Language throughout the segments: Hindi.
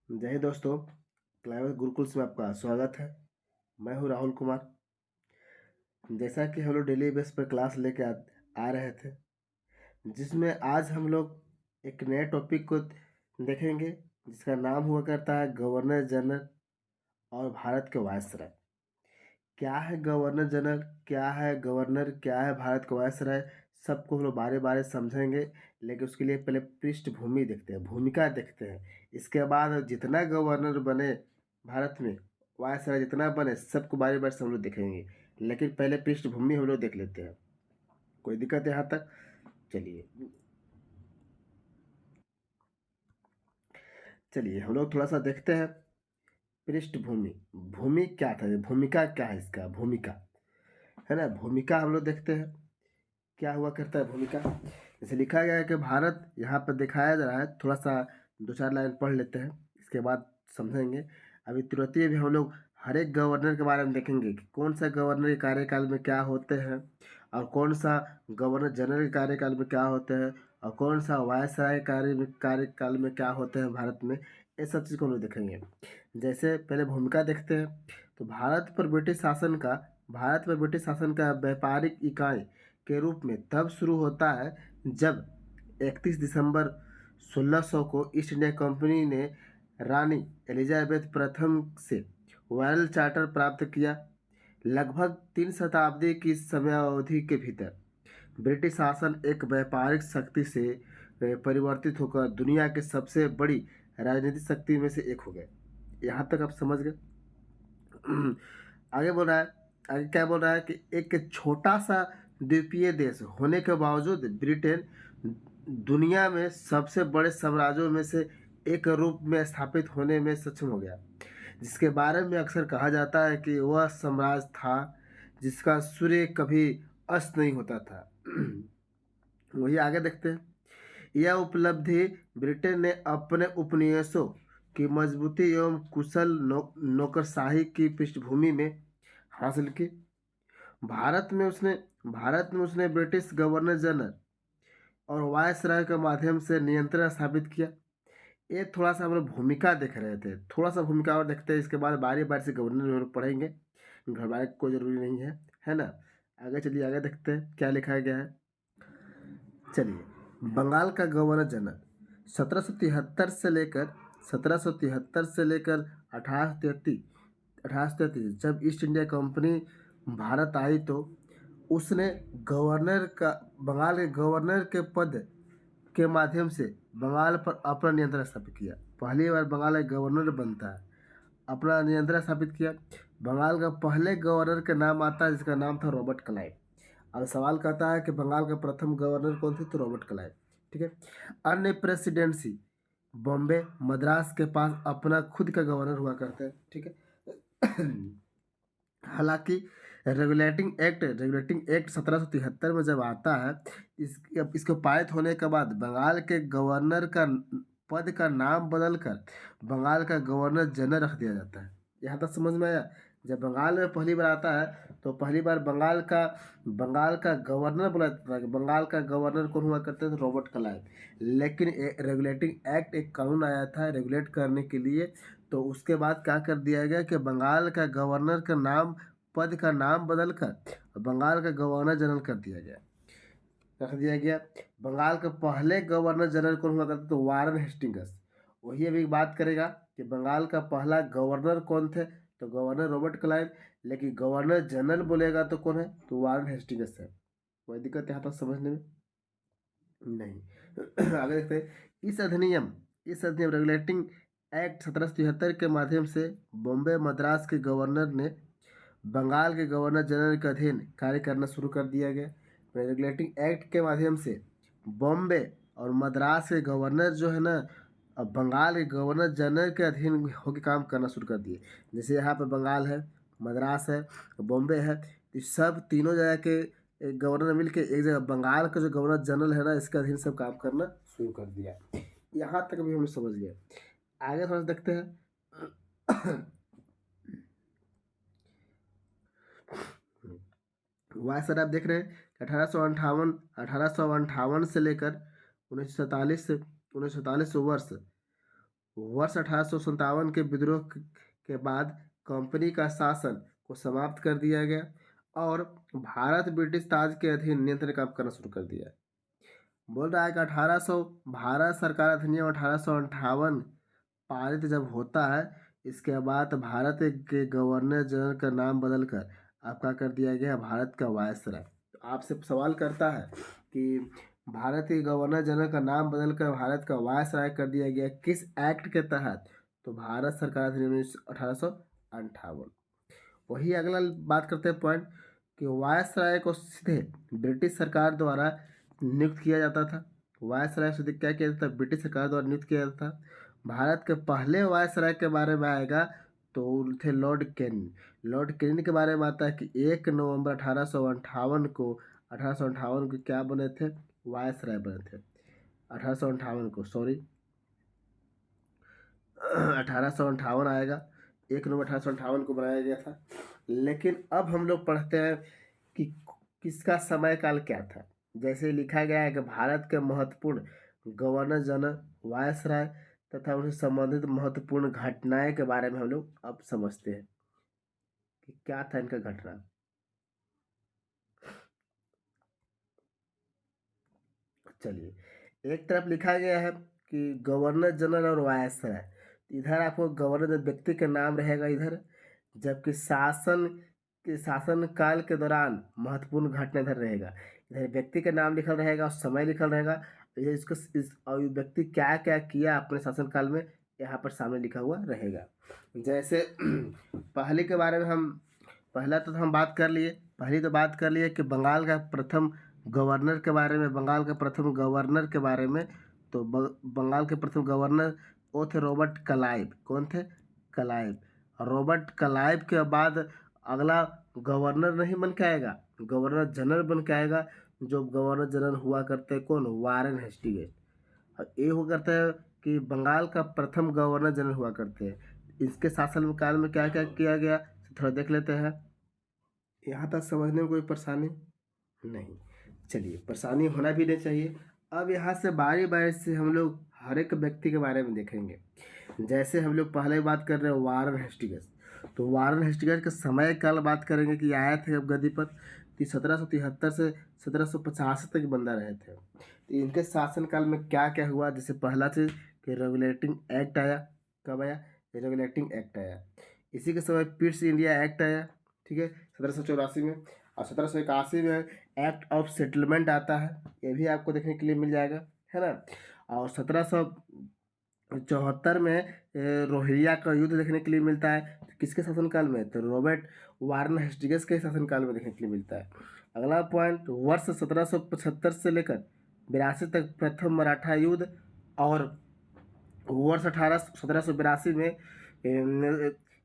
जय हिंद दोस्तों। क्लाइमेट गुरुकुल्स में आपका स्वागत है। मैं हूं राहुल कुमार। जैसा कि हम लोग डेली बेस पर क्लास लेके आ रहे थे, जिसमें आज हम लोग एक नए टॉपिक को देखेंगे, जिसका नाम हुआ करता है गवर्नर जनरल और भारत के वायसराय। क्या है गवर्नर जनरल, क्या है गवर्नर, क्या है भारत का वायसराय, सबको हम लोग बारे बारे समझेंगे। लेकिन उसके लिए पहले पृष्ठभूमि देखते हैं, भूमिका देखते हैं। इसके बाद जितना गवर्नर बने भारत में, वायसराय जितना बने, सबको बारे बारे से हम लोग देखेंगे। लेकिन पहले पृष्ठभूमि हम लोग देख लेते हैं। कोई दिक्कत है यहाँ तक? चलिए चलिए हम लोग थोड़ा सा देखते हैं पृष्ठभूमि। भूमि क्या था, भूमिका क्या है इसका, भूमिका है ना। भूमिका हम लोग देखते हैं क्या हुआ करता है। भूमिका जैसे लिखा गया है कि भारत, यहाँ पर दिखाया जा रहा है, थोड़ा सा दो चार लाइन पढ़ लेते हैं, इसके बाद समझेंगे। अभी तुरंत ही भी हम लोग हर एक गवर्नर के बारे में देखेंगे कि कौन सा गवर्नर के कार्यकाल में क्या होते हैं, और कौन सा गवर्नर जनरल के कार्यकाल में क्या होते हैं, और कौन सा वायसराय कार्यकाल में क्या होते हैं भारत में। ये सब चीज़ को हम लोग देखेंगे। जैसे पहले भूमिका देखते हैं, तो भारत पर ब्रिटिश शासन का व्यापारिक इकाई के रूप में तब शुरू होता है जब 31 दिसंबर 1600 को ईस्ट इंडिया कंपनी ने रानी एलिजाबेथ प्रथम से रॉयल चार्टर प्राप्त किया। लगभग 3 शताब्दी की समयावधि के भीतर ब्रिटिश शासन एक व्यापारिक शक्ति से परिवर्तित होकर दुनिया की सबसे बड़ी राजनीतिक शक्ति में से एक हो गए। यहाँ तक आप समझ गए। आगे बोल रहा है, आगे क्या बोल रहा है कि एक छोटा सा द्वीपीय देश होने के बावजूद ब्रिटेन दुनिया में सबसे बड़े साम्राज्यों में से एक रूप में स्थापित होने में सक्षम हो गया, जिसके बारे में अक्सर कहा जाता है कि वह साम्राज्य था जिसका सूर्य कभी अस्त नहीं होता था। वही आगे देखते हैं। यह उपलब्धि ब्रिटेन ने अपने उपनिवेशों की मजबूती एवं कुशल नौकरशाही की पृष्ठभूमि में हासिल की। भारत में उसने ब्रिटिश गवर्नर जनरल और वायसराय के माध्यम से नियंत्रण स्थापित किया। ये थोड़ा सा हम लोग भूमिका देख रहे थे, थोड़ा सा भूमिका और देखते हैं, इसके बाद बारी बारी से गवर्नर हम लोग पढ़ेंगे। घबराने की कोई ज़रूरी नहीं है, है ना। आगे चलिए, आगे देखते हैं क्या लिखा गया है। चलिए, बंगाल का गवर्नर जनरल 1773 से लेकर 1833 जब ईस्ट इंडिया कंपनी भारत आई, तो उसने बंगाल के गवर्नर के पद के माध्यम से बंगाल पर अपना नियंत्रण स्थापित किया। पहली बार बंगाल का गवर्नर बनता है, अपना नियंत्रण स्थापित किया। बंगाल का पहले गवर्नर का नाम आता है, जिसका नाम था रॉबर्ट क्लाइव। अब सवाल कहता है कि बंगाल का प्रथम गवर्नर कौन थे, तो रॉबर्ट क्लाइव। ठीक है। अन्य प्रेसिडेंसी बॉम्बे, मद्रास के पास अपना खुद का गवर्नर हुआ करते हैं। ठीक है। हालांकि रेगुलेटिंग एक्ट 1773 में जब आता है, इसको पारित होने के बाद बंगाल के गवर्नर का पद का नाम बदलकर बंगाल का गवर्नर जनरल रख दिया जाता है। यहाँ तक समझ में आया। जब बंगाल में पहली बार आता है, तो पहली बार बंगाल का गवर्नर बोला जाता था। बंगाल का गवर्नर कौन हुआ करते थे, रॉबर्ट क्लाइव। लेकिन रेगुलेटिंग एक्ट, एक कानून आया था रेगुलेट करने के लिए, तो उसके बाद क्या कर दिया गया कि बंगाल का गवर्नर का नाम, पद का नाम बदलकर बंगाल का गवर्नर जनरल कर दिया गया, रख दिया गया। बंगाल के पहले गवर्नर जनरल कौन हुआ करते, तो वारन हेस्टिंग्स। वही अभी बात करेगा कि बंगाल का पहला गवर्नर कौन थे, तो गवर्नर रॉबर्ट क्लाइव। लेकिन गवर्नर जनरल बोलेगा तो कौन है, तो वारन हेस्टिंग्स है। कोई दिक्कत यहाँ तक समझने में नहीं। आगे देखते हैं। इस अधिनियम रेगुलेटिंग एक्ट 1773 के माध्यम से बॉम्बे मद्रास के गवर्नर ने बंगाल के गवर्नर जनरल के अधीन कार्य करना शुरू कर दिया गया। रेगुलेटिंग एक्ट के माध्यम से बॉम्बे और मद्रास के गवर्नर जो है ना, अब बंगाल के गवर्नर जनरल के अधीन होकर काम करना शुरू कर दिए। जैसे यहाँ पर बंगाल है, मद्रास है, बॉम्बे है, तो सब तीनों जगह के गवर्नर मिलके एक जगह बंगाल का जो गवर्नर जनरल है ना, इसके अधीन सब काम करना शुरू कर दिया। यहाँ तक भी हम समझ गए। आगे थोड़ा सा देखते हैं। वह सर आप देख रहे हैं 1858 से लेकर 1947 वर्ष वर्ष 1857 के विद्रोह के बाद कंपनी का शासन को समाप्त कर दिया गया और भारत ब्रिटिश ताज के अधीन नियंत्रण काम करना शुरू कर दिया। बोल रहा है कि 1800 भारत सरकार अधिनियम 1858 पारित जब होता है, इसके बाद भारत के गवर्नर जनरल का नाम बदलकर अब क्या कर दिया गया, भारत का वायसराय। तो आपसे सवाल करता है कि भारत के गवर्नर जनरल का नाम बदलकर भारत का वायसराय कर दिया गया किस एक्ट के तहत, तो भारत सरकार अधिनियम 1858। वही अगला बात करते हैं पॉइंट कि वायसराय को सीधे ब्रिटिश सरकार द्वारा नियुक्त किया जाता था। वायसराय सीधे क्या किया जाता था, ब्रिटिश सरकार द्वारा नियुक्त किया जाता था। भारत के पहले वायसराय के बारे में आएगा तो थे लॉर्ड कैनिंग। लॉर्ड कैनिंग के बारे में आता है कि 1 नवंबर 1858 को 1858 को क्या बने थे, वायसराय बने थे। 1858 को, सॉरी 1858 आएगा, 1 नवंबर 1858 को बनाया गया था। लेकिन अब हम लोग पढ़ते हैं कि किसका समय काल क्या था। जैसे लिखा गया है कि भारत के महत्वपूर्ण गवर्नर जनरल, वायसराय तथा उनसे संबंधित महत्वपूर्ण घटनाएं के बारे में हम लोग अब समझते हैं कि क्या था इनका घटना। चलिए, एक तरफ लिखा गया है कि गवर्नर जनरल और वायसराय, इधर आपको गवर्नर व्यक्ति का नाम रहेगा इधर, जबकि शासन काल के दौरान महत्वपूर्ण घटना इधर रहेगा। इधर व्यक्ति का नाम लिखल रहेगा और समय लिखल रहेगा। ये इसको इस और व्यक्ति क्या क्या किया अपने शासन काल में, यहाँ पर सामने लिखा हुआ रहेगा। जैसे पहले के बारे में हम पहला तो हम बात कर लिए, पहली तो बात कर लिए कि बंगाल का प्रथम गवर्नर के बारे में। बंगाल के प्रथम गवर्नर के बारे में, तो बंगाल के प्रथम गवर्नर वो थे रॉबर्ट क्लाइव। कौन थे, क्लाइव। रॉबर्ट क्लाइव के बाद अगला गवर्नर नहीं बन के आएगा, गवर्नर जनरल बन के आएगा। जो गवर्नर जनरल हुआ करते हैं कौन, वारेन हेस्टिंग्स। और ये हुआ करता है कि बंगाल का प्रथम गवर्नर जनरल हुआ करते हैं। इसके शासन काल में क्या क्या किया गया थोड़ा देख लेते हैं। यहाँ तक समझने में कोई परेशानी नहीं, चलिए परेशानी होना भी नहीं चाहिए। अब यहाँ से बारी बारी से हम लोग हर एक व्यक्ति के बारे में देखेंगे। जैसे हम लोग पहले बात कर रहे हैं वारेन हेस्टिंग्स, तो वारेन हेस्टिंग्स के समय काल बात करेंगे कि आए थे अब गद्दी पर 1773 से 1785 तक बंदा रहे थे। तो इनके शासनकाल में क्या क्या हुआ, जैसे पहला चीज कि रेगुलेटिंग एक्ट आया। कब आया, रेगुलेटिंग एक्ट आया। इसी के समय पिट्स इंडिया एक्ट आया, ठीक है, 1784 में। और 1781 में एक्ट ऑफ सेटलमेंट आता है, ये भी आपको देखने के लिए मिल जाएगा, है ना। और 1774 में रोहिल्ला का युद्ध देखने के लिए मिलता है। तो किसके शासनकाल में, तो रॉबर्ट वारेन हेस्टिंग्स के शासनकाल में देखने के लिए मिलता है। अगला पॉइंट, वर्ष 1775 से लेकर 82 तक प्रथम मराठा युद्ध, और वर्ष 1782 में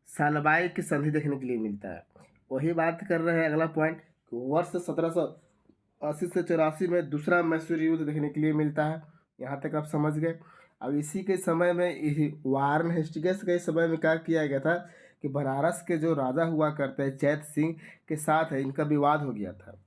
सालबाई की संधि देखने के लिए मिलता है। वही बात कर रहे हैं अगला पॉइंट, वर्ष 1780 से 84 में दूसरा मैसूर युद्ध देखने के लिए मिलता है। यहाँ तक आप समझ गए। अब इसी के समय में वारेन हेस्टिंग्स के समय में क्या किया गया था कि बनारस के जो राजा हुआ करते हैं चैत सिंह के साथ है इनका विवाद हो गया था।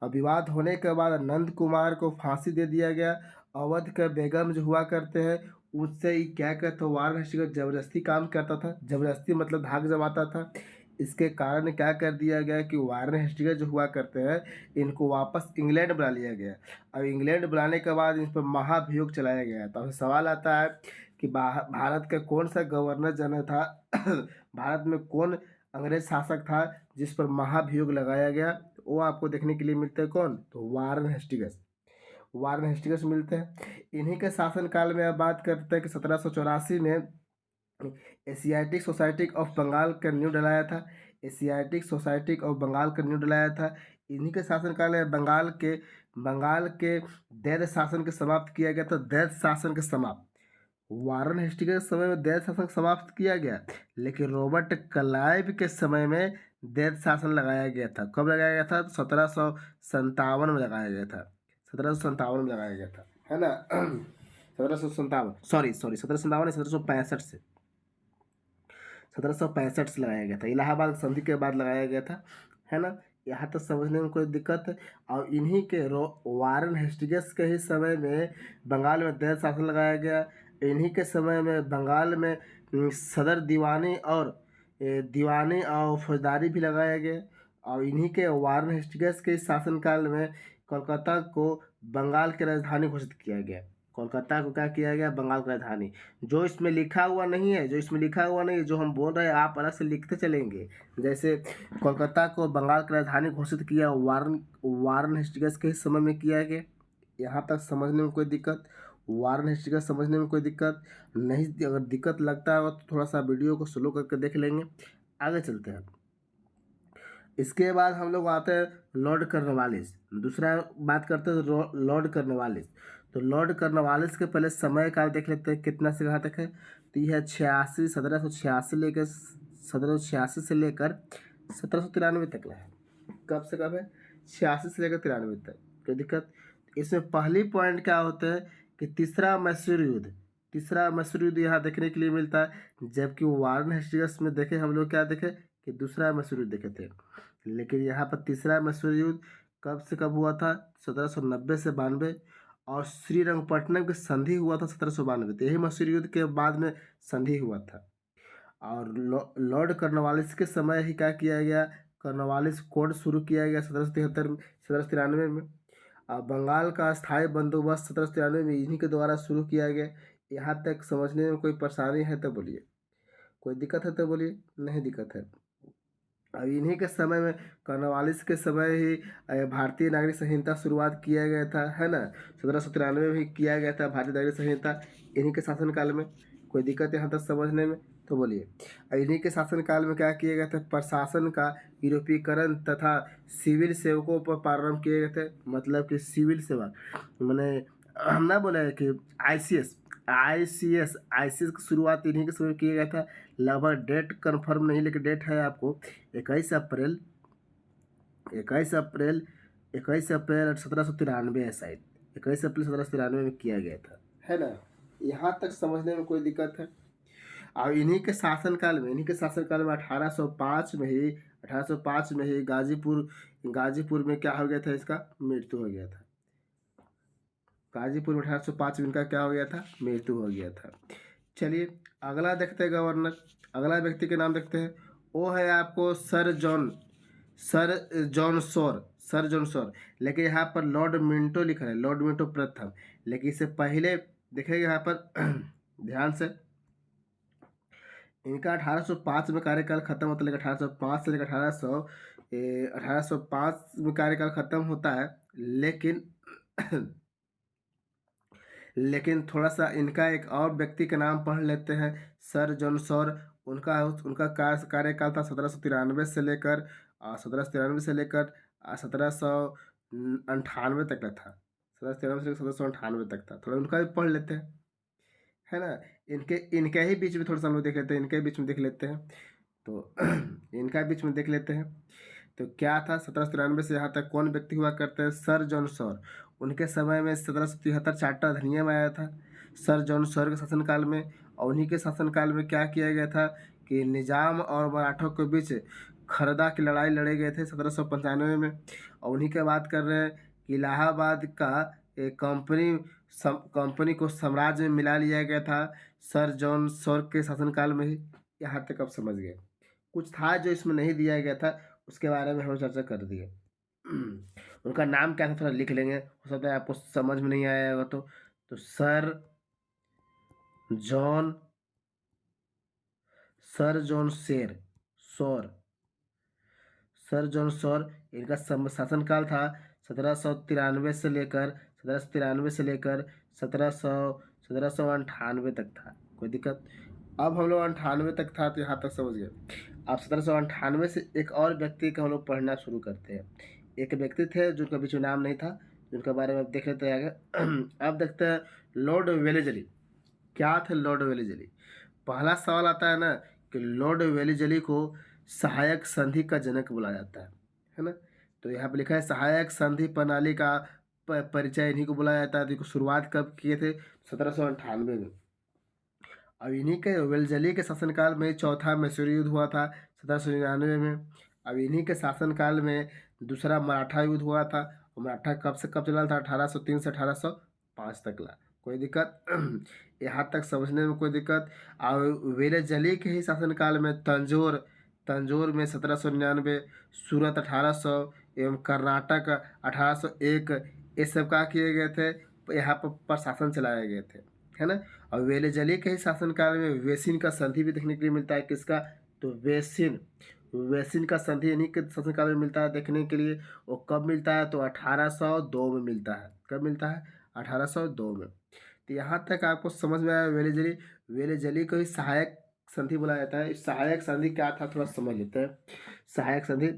और विवाद होने के बाद नंद कुमार को फांसी दे दिया गया। अवध के बेगम जो हुआ करते हैं उससे ही क्या कहते, वारेन हेस्टिंग्स जबरदस्ती काम करता था। जबरदस्ती मतलब धाक जमाता था। इसके कारण क्या कर दिया गया कि वारेन हेस्टिंग्स जो हुआ करते हैं इनको वापस इंग्लैंड बुला लिया गया। अब इंग्लैंड बुलाने के बाद इन पर महाभियोग चलाया गया। तो अब सवाल आता है कि भारत का कौन सा गवर्नर जनरल था भारत में कौन अंग्रेज शासक था जिस पर महाभियोग लगाया गया, तो वो आपको देखने के लिए मिलते हैं कौन, तो वारेन हेस्टिंग्स। वारेन हेस्टिंग्स मिलते हैं। इन्हीं के शासनकाल में अब बात करते हैं कि 1784 में एशियाटिक सोसाइटी ऑफ बंगाल का न्यू डलाया था। एशियाटिक सोसाइटी ऑफ बंगाल का न्यू डलाया था। इन्हीं के शासनकाल में बंगाल के दैद शासन के समाप्त किया गया था। दैद शासन के समाप्त, वारेन हेस्टिंग्स के समय में दैद शासन समाप्त किया गया, लेकिन रॉबर्ट क्लाइव के समय में दैद शासन लगाया गया था। कब लगाया गया था, तो 1757 में लगाया गया था। 1757 में लगाया गया था, है ना। 1757, सॉरी 1757, 1765 से 1765 से लगाया गया था। इलाहाबाद संधि के बाद लगाया गया था, है ना। यहाँ तक समझने में कोई दिक्कत है। और इन्हीं के वारेन हेस्टिंग्स के ही समय में बंगाल में दैद शासन लगाया गया। इन्हीं के समय में बंगाल में सदर दीवानी और फौजदारी भी लगाया गया। और इन्हीं के वारन हेस्टिंग्स के शासनकाल में कोलकाता को बंगाल की राजधानी घोषित किया गया। कोलकाता को क्या किया गया? बंगाल की राजधानी। जो इसमें लिखा हुआ नहीं है, जो हम बोल रहे हैं आप अलग से लिखते चलेंगे। जैसे कोलकाता को बंगाल की राजधानी घोषित किया वारन हेस्टिंग्स के समय में किया गया। यहाँ तक समझने में कोई दिक्कत? वारन हेस्टिंग्स समझने में कोई दिक्कत नहीं? अगर दिक्कत लगता है तो थोड़ा सा वीडियो को स्लो करके देख लेंगे। आगे चलते हैं। इसके बाद हम लोग आते हैं लॉर्ड कॉर्नवालिस। दूसरा बात करते हैं लॉर्ड कॉर्नवालिस। तो लॉर्ड कॉर्नवालिस के पहले समय काल देख लेते हैं कितना से कहाँ तक है। तो यह 1786 से लेकर 1793 तक है। कब से कब है? 86 से लेकर 93 तक। कोई दिक्कत? इसमें पहली पॉइंट क्या होता है कि तीसरा मैसूर युद्ध यहाँ देखने के लिए मिलता है। जबकि वारन हेस्टिंग्स में देखे हम लोग क्या देखे कि दूसरा मैसूर युद्ध देखे थे। लेकिन यहाँ पर तीसरा मैसूर युद्ध कब से कब हुआ था? 1790 से 92। और श्रीरंगपट्टनम की संधि हुआ था 1792। तो यही मैसूर युद्ध के बाद में संधि हुआ था। और लॉर्ड कॉर्नवालिस के समय ही क्या किया गया? कॉर्नवालिस कोड शुरू किया गया 1793 में। और बंगाल का स्थायी बंदोबस्त 1793 में इन्हीं के द्वारा शुरू किया गया। यहाँ तक समझने में कोई परेशानी है तो बोलिए, कोई दिक्कत है तो बोलिए, नहीं दिक्कत है। अब इन्हीं के समय में कॉर्नवालिस के समय ही भारतीय नागरिक संहिता शुरुआत किया गया था, है ना। 1793 में भी किया गया था भारतीय नागरिक संहिता इन्हीं के शासनकाल में। कोई दिक्कत यहाँ तक समझने में तो बोलिए। इन्हीं के शासनकाल में क्या किया गया था? प्रशासन का यूरोपीकरण तथा सिविल सेवकों पर प्रारंभ किए गए थे। मतलब कि सिविल सेवा मैंने हम ना बोले कि आईसीएस की शुरुआत इन्हीं के समय किया गया था। लगभग डेट कंफर्म नहीं, लेकिन डेट है आपको 21 अप्रैल 1793 है शायद। 21 अप्रैल 1793 में किया गया था, है ना। यहाँ तक समझने में कोई दिक्कत है? और इन्हीं के शासनकाल में 1805 में ही गाजीपुर में क्या हो गया था? इसका मृत्यु हो गया था। गाजीपुर में 1805 में इनका क्या हो गया था? मृत्यु हो गया था। चलिए अगला देखते हैं गवर्नर। अगला व्यक्ति के नाम देखते हैं। वो है आपको सर जॉन शोर। लेकिन यहाँ पर लॉर्ड मिंटो लिखा है, लॉर्ड मिंटो प्रथम। लेकिन इससे पहले देखेंगे यहाँ पर ध्यान से, इनका 1805 में कार्यकाल खत्म होता है। लेकिन 1805 से लेकर 1805 में कार्यकाल खत्म होता है। लेकिन थोड़ा सा इनका एक और व्यक्ति का नाम पढ़ लेते हैं, सर जॉन शोर। उनका कार्यकाल था 1793 से लेकर 1798 तक का था। 1793 से 1798 तक था। थोड़ा उनका भी पढ़ लेते हैं, है ना। इनके ही बीच में थोड़ा सा हम लोग देख लेते हैं, इनके बीच में देख लेते हैं। तो इनका बीच में देख लेते हैं। तो क्या था? 1793 से यहाँ तक कौन व्यक्ति हुआ करते हैं? Sir John Shore. उनके समय में 1773 चार्टर अधिनियम आया था सर जॉन शोर के शासनकाल में। और उन्हीं के शासनकाल में क्या किया गया था कि निजाम और मराठों के बीच खरदा की लड़ाई लड़े गए थे 1795 में। और उन्हीं के बात कर रहे हैं कि इलाहाबाद का एक कंपनी को साम्राज्य में मिला लिया गया था सर जॉन शोर के शासनकाल में ही। यहाँ तक आप समझ गए। कुछ था जो इसमें नहीं दिया गया था, उसके बारे में हम चर्चा कर दिए। उनका नाम क्या था थोड़ा लिख लेंगे, हो सकता है आपको समझ में नहीं आया होगा। तो John Shore sir John Shore. इनका शासनकाल था 1793 से लेकर 1798 तक था। कोई दिक्कत? अब हम लोग 98 तक था तो यहाँ तक समझ गए। अब 1798 से एक और व्यक्ति का हम लोग पढ़ना शुरू करते हैं। एक व्यक्ति थे जिनका बीच में नाम नहीं था, जिनके बारे में देख लेते हैं आगे। अब देखते हैं लॉर्ड वेलेजली। क्या थे लॉर्ड वेलेजली? पहला सवाल आता है ना कि लॉर्ड वेलेजली को सहायक संधि का जनक बोला जाता है ना। तो यहाँ पे लिखा है सहायक संधि प्रणाली का परिचय इन्हीं को बुलाया जाता है। तो शुरुआत कब किए थे? 1798 में। अब इन्हीं के वेलेजली के शासनकाल में चौथा मैसूर युद्ध हुआ था 1799 में। अब इन्हीं के शासनकाल में दूसरा मराठा युद्ध हुआ था। और मराठा कब से कब चला था? 1803 से 1805 तक ला। कोई दिक्कत? यहाँ तक समझने में कोई दिक्कत? और वेलेजली के ही शासनकाल में तंजौर तंजौर में 1799, सूरत 1800 एवं कर्नाटक 1801, ये सब क्या किए गए थे, यहाँ पर शासन चलाए गए थे, है ना। और वेलेजली के ही शासनकाल में वेसिन का संधि भी देखने के लिए मिलता है। किसका? तो वेसिन वेसिन का संधि इन्हीं के शासनकाल में मिलता है देखने के लिए। वो कब मिलता है? तो 1802 में मिलता है। कब मिलता है? 1802 में। तो यहाँ तक आपको समझ में आया वेलेजली। वेलेजली को ही सहायक संधि बोला जाता है। इस सहायक संधि क्या था, थोड़ा समझ लेते हैं। सहायक संधि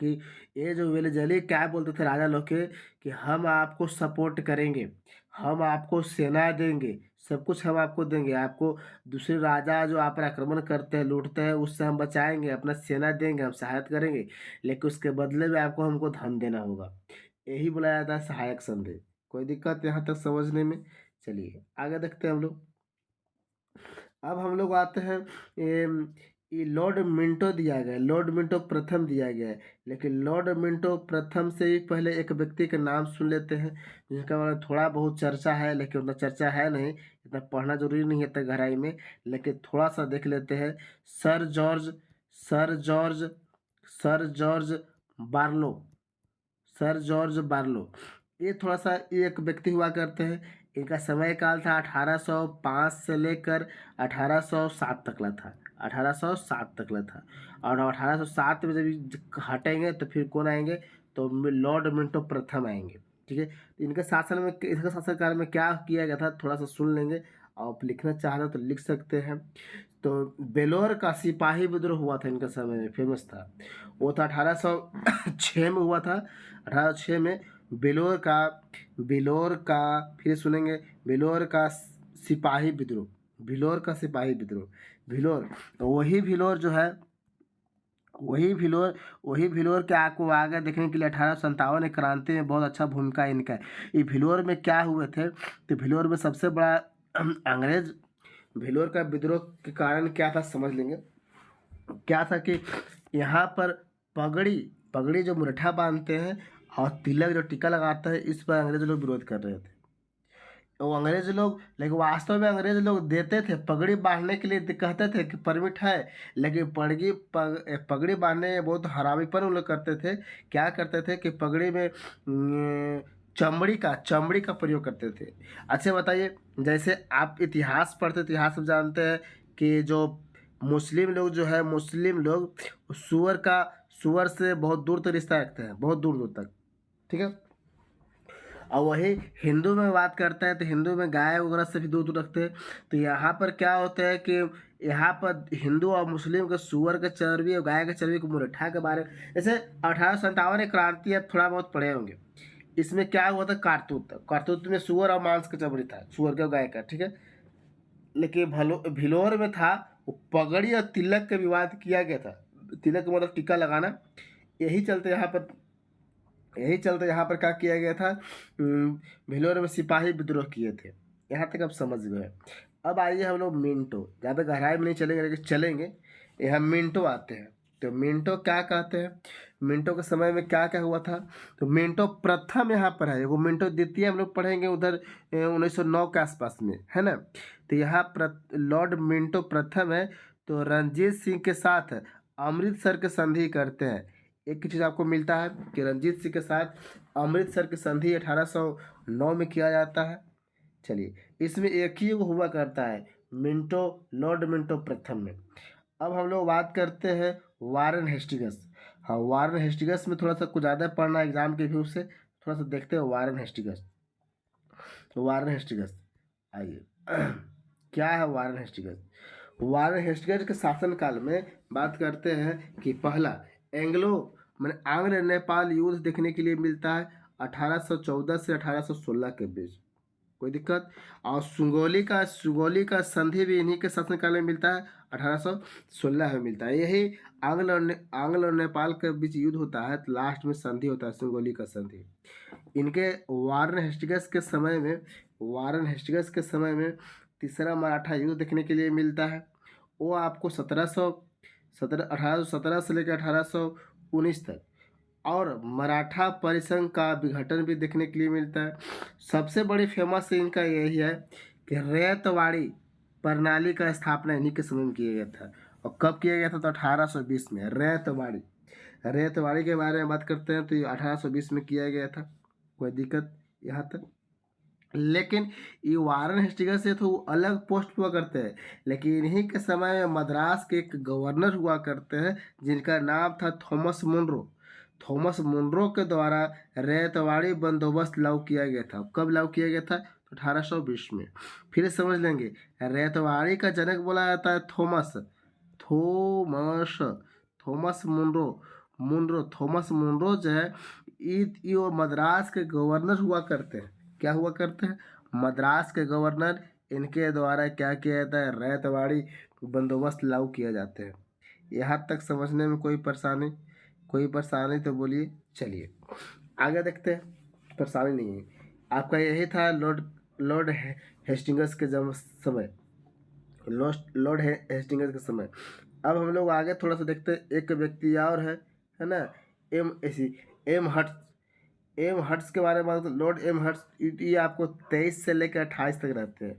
कि ये जो वेलेजली क्या बोलते थे राजा लोग के, कि हम आपको सपोर्ट करेंगे, हम आपको सेना देंगे, सब कुछ हम आपको देंगे, आपको दूसरे राजा जो आप पर आक्रमण करते हैं, लूटते हैं, उससे हम बचाएंगे, अपना सेना देंगे, हम सहायता करेंगे, लेकिन उसके बदले में आपको हमको धन देना होगा। यही बुलाया जाता है सहायक संधि। कोई दिक्कत यहाँ तक समझने में? चलिए आगे देखते हैं हम लोग। अब हम लोग आते हैं, ये लॉर्ड मिंटो दिया गया है, लॉर्ड मिंटो प्रथम दिया गया है। लेकिन लॉर्ड मिंटो प्रथम से ही पहले एक व्यक्ति के नाम सुन लेते हैं, जिनका मतलब थोड़ा बहुत चर्चा है, लेकिन उतना चर्चा है नहीं, इतना पढ़ना जरूरी नहीं है इतना गहराई में, लेकिन थोड़ा सा देख लेते हैं। Sir George sir George sir George Barlow sir George Barlow, ये थोड़ा सा ये एक व्यक्ति हुआ करते हैं। इनका समय काल था 1805 से लेकर 1807 तक था। 1807 तक था। और 1807 में जब हटेंगे तो फिर कौन आएंगे? तो लॉर्ड मिंटो प्रथम आएंगे। ठीक है, तो इनका शासनकाल में क्या किया गया था, थोड़ा सा सुन लेंगे। आप लिखना चाह रहे हो तो लिख सकते हैं। तो बेलोर का सिपाही विद्रोह हुआ था इनका समय में, फेमस था। वो था 1806 में हुआ था। 1806 में बेलोर का फिर सुनेंगे, बेलोर का सिपाही विद्रोह, भिलोर का सिपाही विद्रोह। भिलोर, तो वही भिलोर के आपको आगे देखने के लिए 1857 क्रांति में बहुत अच्छा भूमिका इनका है। ये भिलोर में क्या हुए थे, तो भिलोर में सबसे बड़ा अंग्रेज, भिलोर का विद्रोह के कारण क्या था समझ लेंगे। क्या था कि यहाँ पर पगड़ी पगड़ी जो मुरठा बांधते हैं और तिलक जो टीका लगाता है, इस पर अंग्रेज लोग विरोध कर रहे थे। वो अंग्रेज लोग, लेकिन वास्तव में अंग्रेज लोग देते थे पगड़ी बांधने के लिए, कहते थे कि परमिट है, लेकिन पगड़ी बांधने में बहुत हरामीपन वो लोग करते थे। क्या करते थे कि पगड़ी में चमड़ी का प्रयोग करते थे। अच्छा बताइए, जैसे आप इतिहास पढ़ते, इतिहास में जानते हैं कि जो मुस्लिम लोग सुअर से बहुत दूर तक रिश्ता रखते हैं, बहुत दूर दूर तक। ठीक है, और वही हिंदू में बात करते हैं तो हिंदू में गाय वगैरह से भी दूर दूर रखते हैं। तो यहाँ पर क्या होता है कि यहाँ पर हिंदू और मुस्लिम के सुअर के चर्बी और गाय के चर्बी को मुरठा के बारे में, जैसे 1857 क्रांति आप थोड़ा बहुत पढ़े होंगे। इसमें क्या हुआ था, कारतूत में सुअर और मांस का चमड़ी था, सुअर का गाय का। ठीक है, लेकिन भिलोर में था, वो पगड़ी और तिलक का विवाद किया गया था। तिलक मतलब टीका लगाना। यही चलते यहाँ पर यही चलते यहाँ पर क्या किया गया था, भिलोर में सिपाही विद्रोह किए थे। यहाँ तक आप समझ गए। अब आइए हम लोग मिंटो, ज़्यादा गहराई में नहीं चलेंगे, लेकिन चलेंगे। यहाँ मिंटो आते हैं। तो मिंटो क्या कहते हैं, मिंटो के समय में क्या क्या हुआ था। तो मिंटो प्रथम यहाँ पर है, वो मिंटो द्वितीय हम लोग पढ़ेंगे उधर 1909 के आसपास में, है ना। तो यहाँ लॉर्ड मिंटो प्रथम है। तो रणजीत सिंह के साथ अमृतसर के संधि करते हैं। एक चीज़ आपको मिलता है कि रणजीत सिंह के साथ अमृतसर की संधि 1809 में किया जाता है। चलिए, इसमें एक ही वो हुआ करता है, लॉर्ड मिंटो प्रथम में। अब हम लोग बात करते हैं वारेन हेस्टिंग्स। हाँ, वारेन हेस्टिंग्स में थोड़ा सा कुछ ज़्यादा पढ़ना एग्जाम के व्यू से, थोड़ा सा देखते हैं वारेन हेस्टिंग्स। तो वारेन हेस्टिंग्स, आइए क्या है वारेन हेस्टिंग्स। वारेन हेस्टिंग्स के शासनकाल में बात करते हैं कि पहला एंग्लो मैंने आंग्ल नेपाल युद्ध देखने के लिए मिलता है 1814 से 1816 के बीच। कोई दिक्कत? और सुगौली का संधि भी इन्हीं के शासनकाल में मिलता है, 1816 में मिलता है। यही आंग्ल और नेपाल के बीच युद्ध होता है, तो लास्ट में संधि होता है, सुगौली का संधि। इनके वारन हेस्टिंग्स के समय में तीसरा मराठा युद्ध देखने के लिए मिलता है। वो आपको 1817 से लेकर 1819 तक, और मराठा परिसंघ का विघटन भी देखने के लिए मिलता है। सबसे बड़ी फेमस इनका यही है कि रैयतवाड़ी प्रणाली का स्थापना इन्हीं के समय में किया गया था। और कब किया गया था? तो 1820 में। रैयतवाड़ी, रैयतवाड़ी के बारे में बात करते हैं तो ये 1820 में किया गया था। कोई दिक्कत यहाँ तक? लेकिन ये वारन हेस्टिंग्स से तो वो अलग पोस्ट हुआ करते हैं, लेकिन इन्हीं के समय में मद्रास के एक गवर्नर हुआ करते हैं जिनका नाम था थॉमस मुनरो। थॉमस मुनरो के द्वारा रैयतवाड़ी बंदोबस्त लागू किया गया था। कब लागू किया गया था? तो 1820 में। फिर समझ लेंगे, रैयतवाड़ी का जनक बोला जाता है Thomas, Thomas Thomas Munro. Thomas Munro जो है ये वो मद्रास के गवर्नर हुआ करते हैं। क्या हुआ करते हैं? मद्रास के गवर्नर। इनके द्वारा क्या किया जाता है? रैयतवाड़ी बंदोबस्त लागू किया जाते हैं। यहाँ तक समझने में कोई परेशानी? कोई परेशानी तो बोलिए। चलिए आगे देखते हैं। परेशानी नहीं है। आपका यही था लॉर्ड हेस्टिंग्स के समय, लॉर्ड हेस्टिंग्स के समय। अब हम लोग आगे थोड़ा सा देखते हैं। एक व्यक्ति और है ना, एम हट्स। एम हट्स के बारे में बात करें, लॉर्ड एम हट्स, ये आपको 23 से लेकर 28 तक रहते हैं।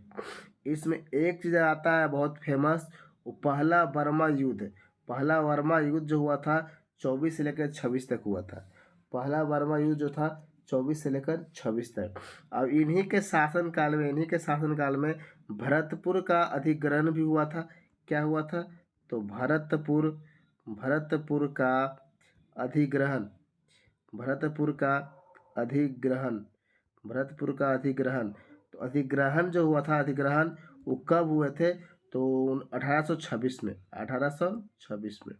इसमें एक चीज़ आता है बहुत फेमस, वो पहला बर्मा युद्ध। पहला बर्मा युद्ध जो हुआ था 24 से लेकर 26 तक हुआ था। पहला बर्मा युद्ध जो था 24 से लेकर 26 तक। अब इन्हीं के शासनकाल में भरतपुर का अधिग्रहण भी हुआ था। क्या हुआ था? तो भरतपुर का अधिग्रहण, भरतपुर का अधिग्रहण, भरतपुर का अधिग्रहण। तो अधिग्रहण जो हुआ था, अधिग्रहण वो कब हुए थे? तो 1826 में। 1826 में।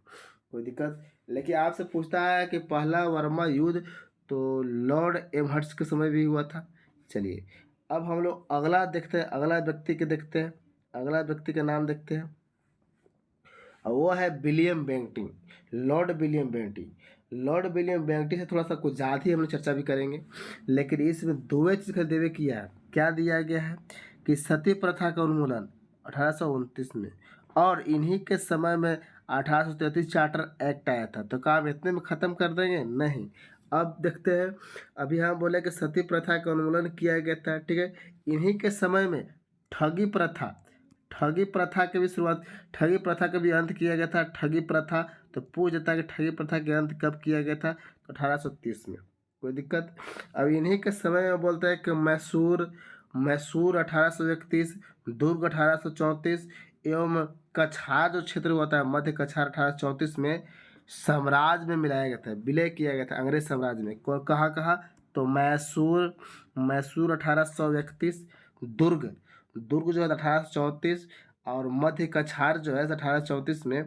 कोई दिक्कत? लेकिन आपसे पूछता है कि पहला वर्मा युद्ध तो लॉर्ड एमहर्ट्स के समय भी हुआ था। चलिए अब हम लोग अगला देखते हैं, अगला व्यक्ति के देखते हैं, अगला व्यक्ति का नाम देखते हैं। और वो है William Bentinck, Lord William Bentinck. Lord William Bentinck से थोड़ा सा कुछ ज़्यादा ही हम लोग चर्चा भी करेंगे, लेकिन इसमें दो चीज़ का देवे किया है। क्या दिया गया है? कि सती प्रथा का उन्मूलन 1829 में, और इन्हीं के समय में 1833 चार्टर एक्ट आया था। तो काम इतने में ख़त्म कर देंगे? नहीं। अब देखते हैं। अभी हम बोले कि सती प्रथा का उन्मूलन किया गया था, ठीक है। इन्हीं के समय में ठगी प्रथा, ठगी प्रथा की भी शुरुआत, ठगी प्रथा का भी अंत किया गया था। ठगी प्रथा, तो पूछ जाता है कि ठगी प्रथा के अंत कब किया गया था? तो 1830 में। कोई दिक्कत? अब इन्हीं के समय में बोलते हैं कि मैसूर 1831, दुर्ग 1834 एवं कछार जो क्षेत्र होता है, मध्य कछार 1834 में साम्राज्य में मिलाया गया था, विलय किया गया था अंग्रेज साम्राज्य में। कहाँ कहाँ? तो मैसूर 1831, दुर्ग जो है 1834, और मध्य कछार जो है 1834 में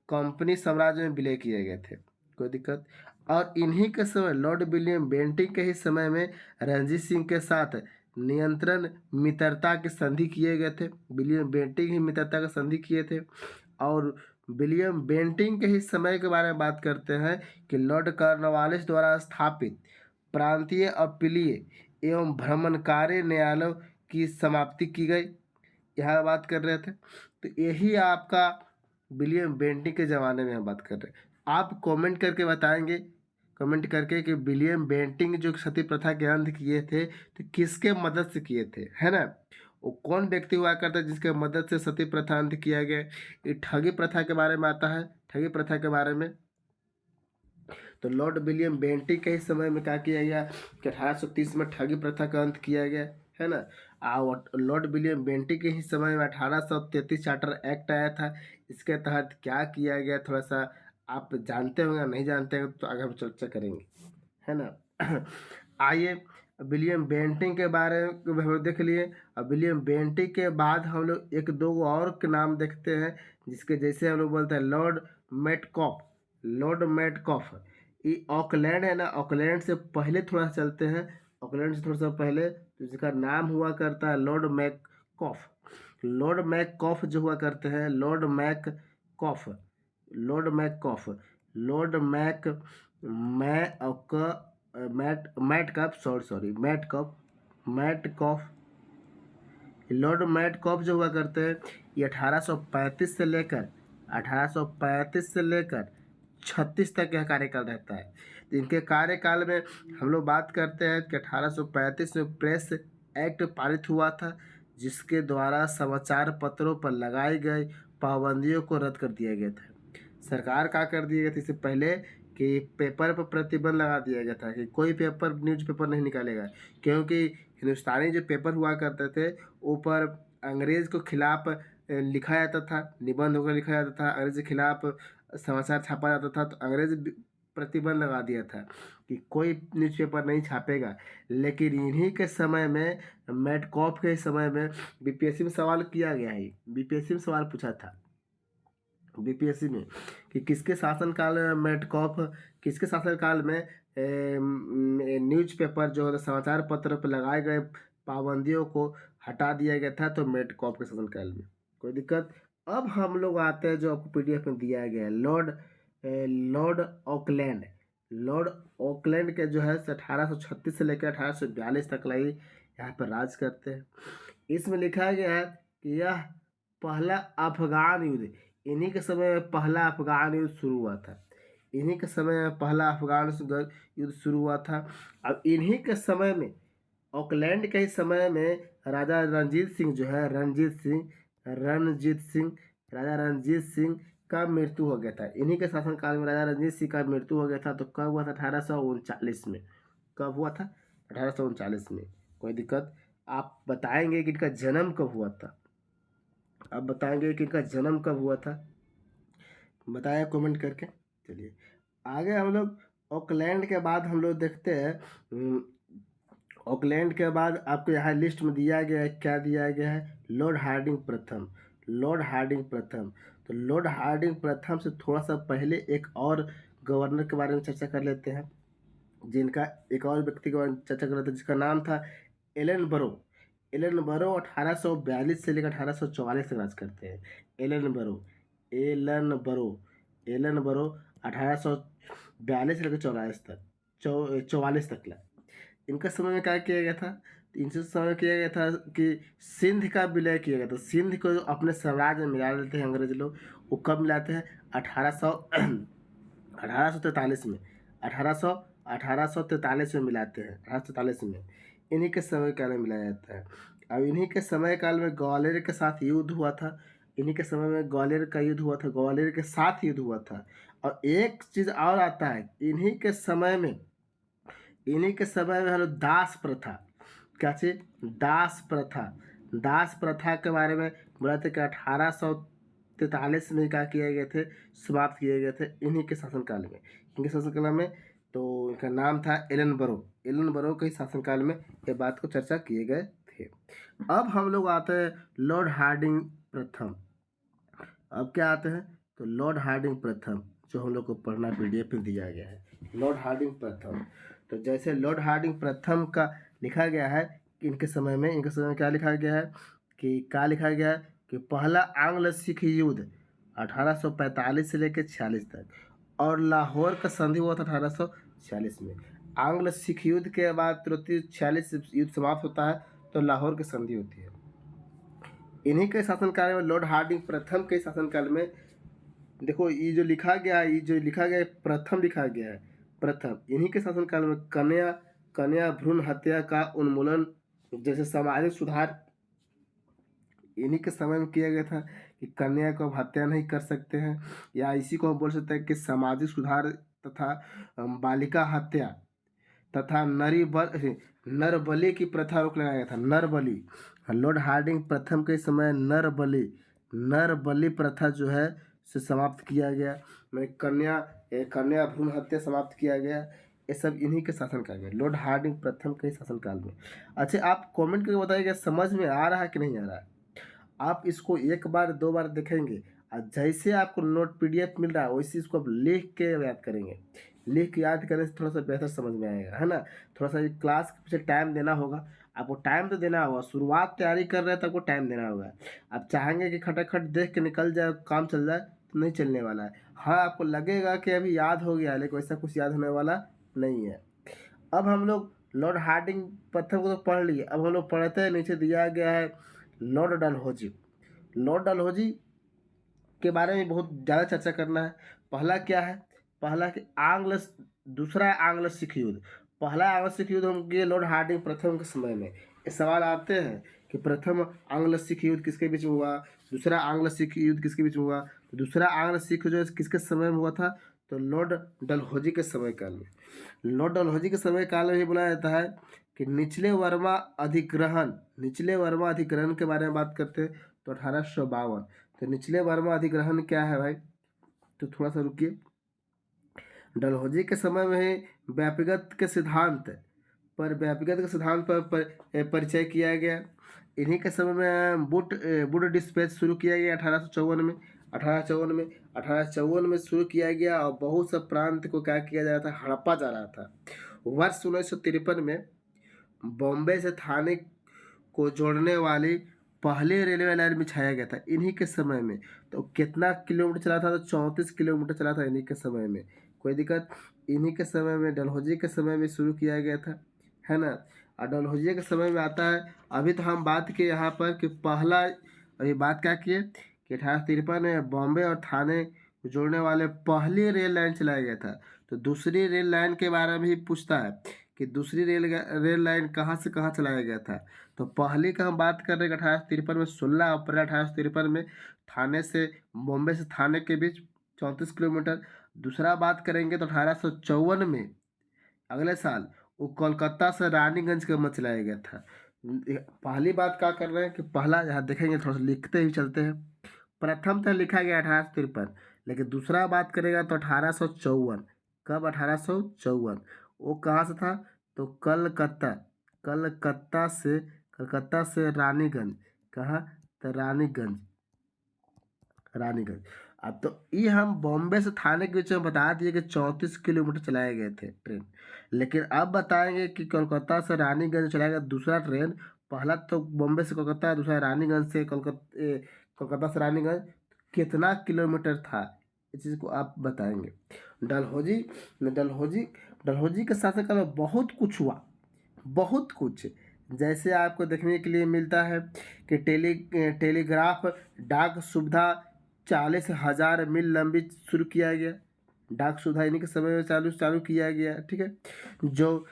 कंपनी साम्राज्य में विलय किए गए थे। कोई दिक्कत? और इन्हीं के समय लॉर्ड विलियम बेंटिंग के ही समय में रणजीत सिंह के साथ नियंत्रण मित्रता की संधि किए गए थे। विलियम बेंटिंग ही मित्रता का संधि किए थे। और विलियम बेंटिंग के ही समय के बारे में बात करते हैं कि लॉर्ड कॉर्नवालिस द्वारा स्थापित प्रांतीय अपीलीय एवं भ्रमणकारी न्यायालयों की समाप्ति की गई। यहाँ बात कर रहे थे। तो यही आपका विलियम बेंटिंग के ज़माने में हम बात कर रहे हैं। आप कमेंट करके बताएंगे, कमेंट करके कि विलियम बेंटिंग जो सती प्रथा के अंत किए थे तो किसके मदद से किए थे, है ना। वो कौन व्यक्ति हुआ करता है जिसके मदद से सती प्रथा अंत किया गया? ये ठगी प्रथा के बारे में आता है। ठगी प्रथा के बारे में तो लॉर्ड विलियम बेंटिंग के ही समय में क्या किया गया कि 1830 में ठगी प्रथा का अंत किया गया, है ना। लॉर्ड विलियम बेंटिंग के ही समय में 1833 चार्टर एक्ट आया था। इसके तहत क्या किया गया, थोड़ा सा आप जानते होंगे, नहीं जानते हैं तो आगे हम चर्चा करेंगे, है ना। आइए विलियम बेंटिंग के बारे में हम लोग देख लिए। अब विलियम बेंटिंग के बाद हम लोग एक दो और के नाम देखते हैं, जिसके जैसे हम लोग बोलते हैं लॉर्ड मेटकॉफ। लॉर्ड मेटकॉफ ये ऑकलैंड है ना, ऑकलैंड से पहले थोड़ा सा चलते हैं, ऑकलैंड से थोड़ा सा पहले, तो जिसका नाम हुआ करता है लॉर्ड मैककॉफ। लॉर्ड मैककॉफ जो हुआ करते हैं, lord Mackoff, lord Mackoff, lord Mac Metcalfe, sorry Metcalfe, lord Metcalfe जो हुआ करते हैं ये 1835 से लेकर 36 तक यह कार्यकाल रहता है। इनके कार्यकाल में हम लोग बात करते हैं कि 1835 में प्रेस एक्ट पारित हुआ था, जिसके द्वारा समाचार पत्रों पर लगाई गई पाबंदियों को रद्द कर दिया गया था। सरकार क्या कर दिया गया था इससे पहले कि पेपर पर प्रतिबंध लगा दिया गया था कि कोई पेपर न्यूज़पेपर नहीं निकालेगा, क्योंकि हिंदुस्तानी जो पेपर हुआ करते थे ऊपर अंग्रेज़ को खिलाफ लिखा जाता था, निबंध वगैरह लिखा जाता था, अंग्रेज़ के खिलाफ समाचार छापा जाता था, तो अंग्रेज़ प्रतिबंध लगा दिया था कि कोई न्यूज़पेपर नहीं छापेगा। लेकिन इन्हीं के समय में, मेटकॉफ के समय में बीपीएससी में सवाल किया गया है, बीपीएससी में सवाल पूछा था बीपीएससी में कि किसके शासनकाल में मेटकॉफ, किसके शासनकाल में न्यूज़पेपर जो है समाचार पत्र पर लगाए गए पाबंदियों को हटा दिया गया था, तो मेटकॉफ के शासनकाल में। कोई दिक्कत? अब हम लोग आते हैं जो आपको पीडीएफ में दिया गया है, लॉर्ड ऑकलैंड। लॉर्ड ऑकलैंड के जो है 1836 से लेकर 1842 तक लगी यहाँ पर राज करते हैं। इसमें लिखा गया है कि यह पहला अफगान युद्ध, इन्हीं के समय में पहला अफगान युद्ध शुरू हुआ था। इन्हीं के समय में पहला अफगान युद्ध शुरू हुआ था। अब इन्हीं के समय में, ऑकलैंड के ही समय में राजा रणजीत सिंह जो है, राजा रणजीत सिंह का मृत्यु हो गया था। इन्हीं के शासनकाल में राजा रणजीत सिंह का मृत्यु हो गया था। तो कब हुआ था? 1839 में। कब हुआ था? 1839 में। कोई दिक्कत? आप बताएंगे कि इनका जन्म कब हुआ था? आप बताएंगे कि इनका जन्म कब हुआ था? बताया कमेंट करके। चलिए आगे हम लोग ऑकलैंड के बाद हम लोग देखते हैं। ऑकलैंड के बाद आपको यहाँ लिस्ट में दिया गया है, क्या दिया गया है? लॉर्ड हार्डिंग प्रथम। लॉर्ड हार्डिंग प्रथम। तो लॉर्ड हार्डिंग प्रथम से थोड़ा सा पहले एक और गवर्नर के बारे में चर्चा कर लेते हैं, जिनका एक और व्यक्ति के बारे में चर्चा कर लेते हैं, जिसका नाम था एलन बरो। एलन बरो 1842 से लेकर 1844 तक राज करते हैं। एलन बरो, एलन बरो, एलन बरो 1842 से लेकर 44 तक ला। इनका समय में क्या किया गया था? इनसे समय किया गया था कि सिंध का विलय किया गया था। सिंध को अपने साम्राज्य में मिला लेते हैं अंग्रेज लोग। वो कब मिलाते हैं? 1843 में। 1843 में मिलाते हैं। 1843 में इन्हीं के समय काल में मिलाया जाता है। अब इन्हीं के समय काल में ग्वालियर के साथ युद्ध हुआ था। इन्हीं के समय में ग्वालियर का युद्ध हुआ था, ग्वालियर के साथ युद्ध हुआ था। और एक चीज़ और आता है, इन्हीं के समय में हम लोग दास प्रथा, क्या चीज? दास प्रथा। दास प्रथा के बारे में बोला था कि 1843 में क्या किए गए थे? समाप्त किए गए थे इन्हीं के शासनकाल में। इनके शासनकाल में तो इनका नाम था एलन बरो। एलन बरो के शासनकाल में ये बात को चर्चा किए गए थे। अब हम लोग आते हैं लॉर्ड हार्डिंग प्रथम। अब क्या आते हैं? तो लॉर्ड हार्डिंग प्रथम, जो हम लोग को पढ़ना पीडीएफ में दिया गया है, लॉर्ड हार्डिंग प्रथम। तो जैसे लॉर्ड हार्डिंग प्रथम का लिखा गया है कि इनके समय में क्या लिखा गया है कि पहला आंग्ल सिख युद्ध 1845 से लेकर 46 तक, और लाहौर का संधि हुआ था 1846 में। आंग्ल सिख युद्ध के बाद तुरंत 46 युद्ध समाप्त होता है, तो लाहौर की संधि होती है। इन्हीं के शासनकाल में, लॉर्ड हार्डिंग प्रथम के शासनकाल में, देखो ये जो लिखा गया है, प्रथम लिखा गया है, प्रथम। इन्हीं के शासनकाल में कन्या भ्रूण हत्या का उन्मूलन जैसे सामाजिक सुधार इन्हीं के समय में किया गया था कि कन्या को हत्या नहीं कर सकते हैं, या इसी को हम बोल सकते हैं कि सामाजिक सुधार तथा बालिका हत्या तथा नरबलि की प्रथा रोक लगाया गया था। नरबलि, लॉर्ड हार्डिंग प्रथम के समय नरबलि प्रथा जो है से समाप्त किया गया। कन्या भ्रूण हत्या समाप्त किया गया। ये सब इन्हीं के शासनकाल में, लॉर्ड हार्डिंग प्रथम के शासनकाल में। अच्छा, आप कमेंट करके बताइएगा समझ में आ रहा है कि नहीं आ रहा है। आप इसको एक बार दो बार देखेंगे, और जैसे आपको नोट पीडीएफ मिल रहा है वैसे इसको आप लिख के याद करेंगे। लिख के याद करने से थोड़ा सा बेहतर समझ में आएगा, है ना। थोड़ा सा क्लास के पीछे टाइम देना होगा आपको, टाइम तो देना होगा। शुरुआत तैयारी कर रहे हैं तो आपको टाइम देना होगा। आप चाहेंगे कि खटाखट देख के निकल जाए, काम चल जाए, तो नहीं चलने वाला है। हाँ, आपको लगेगा कि अभी याद हो गया, लेकिन वैसा कुछ याद होने वाला नहीं है। अब हम लोग लॉर्ड हार्डिंग प्रथम को तो पढ़ लिए, अब हम लोग पढ़ते हैं, नीचे दिया गया है लॉर्ड डलहौजी। लॉर्ड डलहौजी के बारे में बहुत ज़्यादा चर्चा करना है। पहला क्या है? पहला कि दूसरा आंग्ल सिख युद्ध। पहला आंग्ल सिख युद्ध हम किए लॉर्ड हार्डिंग प्रथम के समय में। ये सवाल आते हैं कि प्रथम आंग्ल सिख युद्ध किसके बीच में हुआ, दूसरा आंग्ल सिख युद्ध किसके बीच में हुआ। तो दूसरा आंग्ल सिख जो है किसके समय में हुआ था, तो लॉर्ड डलहौजी के समय काल में। लॉर्ड डलहौजी के समय काल में ही बोला जाता है कि निचले वर्मा अधिग्रहण के बारे में बात करते हैं तो 1852। तो निचले वर्मा अधिग्रहण क्या है भाई, तो थोड़ा सा रुकिए। डलहौजी के समय में ही व्यापीगत के सिद्धांत पर परिचय किया गया। इन्हीं के समय में वुड डिस्पैच शुरू किया गया 1854 में। 1854 में शुरू किया गया और बहुत से प्रांत को क्या किया जा रहा था, हड़पा जा रहा था। वर्ष 1953 में बॉम्बे से थाने को जोड़ने वाली पहली रेलवे लाइन बिछाया गया था इन्हीं के समय में। तो कितना किलोमीटर चला था, तो 34 किलोमीटर चला था इन्हीं के समय में। कोई दिक्कत, इन्हीं के समय में डलहौजी के समय में शुरू किया गया था, है ना। और डलहौजी के समय में आता है, अभी तो हम बात किए यहाँ पर कि पहला, अभी बात क्या किए कि 1853 में बॉम्बे और थाने को जोड़ने वाले पहली रेल लाइन चलाया गया था। तो दूसरी रेल लाइन के बारे में ही पूछता है कि दूसरी रेल लाइन कहाँ से कहाँ चलाया गया था। तो पहली का हम बात कर रहे हैं 1853 में, 16 अप्रैल 1853 में थाने से, बॉम्बे से थाने के बीच 34 किलोमीटर। दूसरा बात करेंगे तो 1854 में, अगले साल, वो कोलकाता से रानीगंज के मध्य चलाया गया था। पहली बात क्या कर रहे हैं कि पहला, यहाँ देखेंगे थोड़ा सा लिखते ही चलते हैं। प्रथम तो लिखा गया 1853, लेकिन दूसरा बात करेगा तो 1854। कब, 1854। वो कहाँ से था, तो कलकत्ता, कलकत्ता से रानीगंज। कहाँ, तो रानीगंज, रानीगंज। अब तो ये हम बॉम्बे से थाने के बीच में बता दिए कि 34 किलोमीटर चलाए गए थे ट्रेन। लेकिन अब बताएंगे कि कोलकाता से रानीगंज चलाया गया दूसरा ट्रेन। पहला तो बॉम्बे से कोलकाता, दूसरा रानीगंज से कोलकाता से रानीगंज कितना किलोमीटर था, इस चीज़ को आप बताएंगे। डलहौजी डलहौजी डलहौजी के शासनकाल में बहुत कुछ हुआ, बहुत कुछ। जैसे आपको देखने के लिए मिलता है कि टेलीग्राफ डाक सुविधा 40,000 मील लंबी शुरू किया गया। डाक सुविधा इन्हीं के समय में चालू चालू किया गया, ठीक है। जो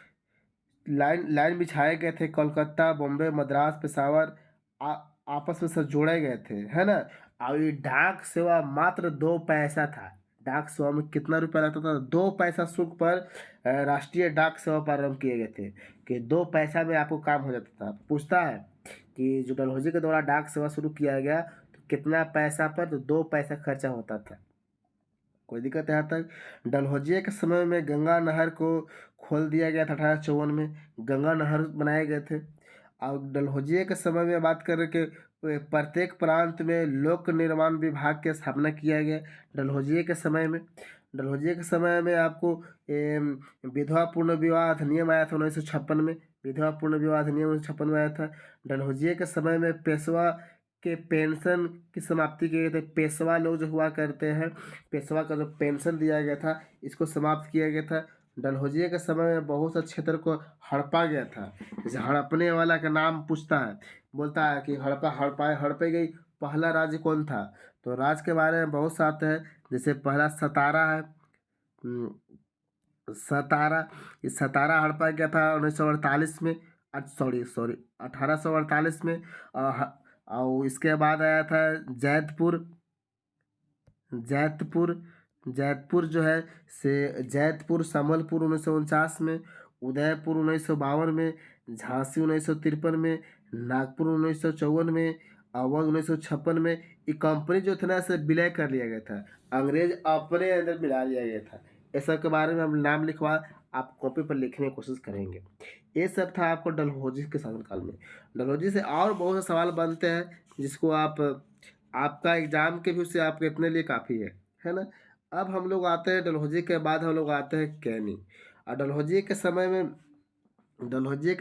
लाइन लाइन बिछाए गए थे, कोलकाता, बॉम्बे, मद्रास, पेशावर आपस में सब जोड़े गए थे, है ना। और ये डाक सेवा मात्र 2 पैसा था। डाक सेवा में कितना रुपया लगता था, 2 पैसा शुल्क पर राष्ट्रीय डाक सेवा प्रारंभ किए गए थे कि 2 पैसा में आपको काम हो जाता था। पूछता है कि जो डलहौजी के द्वारा डाक सेवा शुरू किया गया तो कितना पैसा पर, तो 2 पैसा खर्चा होता था। कोई दिक्कत यहाँ तक। डलहौजी के समय में गंगा नहर को खोल दिया गया था 1854 में। गंगा नहर बनाए गए थे। और डलहौजी के समय में बात करें कि प्रत्येक प्रांत में लोक निर्माण विभाग की स्थापना किया गया डलहौजी के समय में। डलहौजी के समय में आपको विधवा पूर्ण विवाह अधिनियम आया था 1956 में। विधवा पूर्ण विवाह अधिनियम 1956 में आया था। डलहौजी के समय में पेशवा के पेंशन की समाप्ति की गई थी। पेशवा लोग जो हुआ करते हैं, पेशवा का जो पेंशन दिया गया था, इसको समाप्त किया गया था। डलहौजी के समय में बहुत से क्षेत्र को हड़पा गया था। जैसे हड़पने वाला का नाम पूछता है, बोलता है कि हड़पे गई पहला राज्य कौन था, तो राज्य के बारे में बहुत से आते हैं। जैसे पहला सतारा है। सतारा, इस सतारा हड़पा गया था 1948 में। सॉरी 1848 में। और इसके बाद आया था जैतपुर। जैतपुर जैतपुर जो है से जैतपुर, संबलपुर 1949 में। उदयपुर 1952 में। झांसी 1953 में। नागपुर 1954 में। अवध 1956 में। ये कंपनी जो था ना, से विलय कर लिया गया था। अंग्रेज अपने अंदर मिला लिया गया था। ये सब के बारे में हम नाम लिखवा, आप कॉपी पर लिखने की कोशिश करेंगे। ये सब था आपको डलहौजी के शासनकाल में। डलहौजी से और बहुत से सवाल बनते हैं जिसको आपका एग्जाम के भी उससे आपके इतने लिए काफ़ी है ना। अब हम लोग आते हैं डलहौजी के बाद हम लोग आते हैं कैनी। और डलहौजी के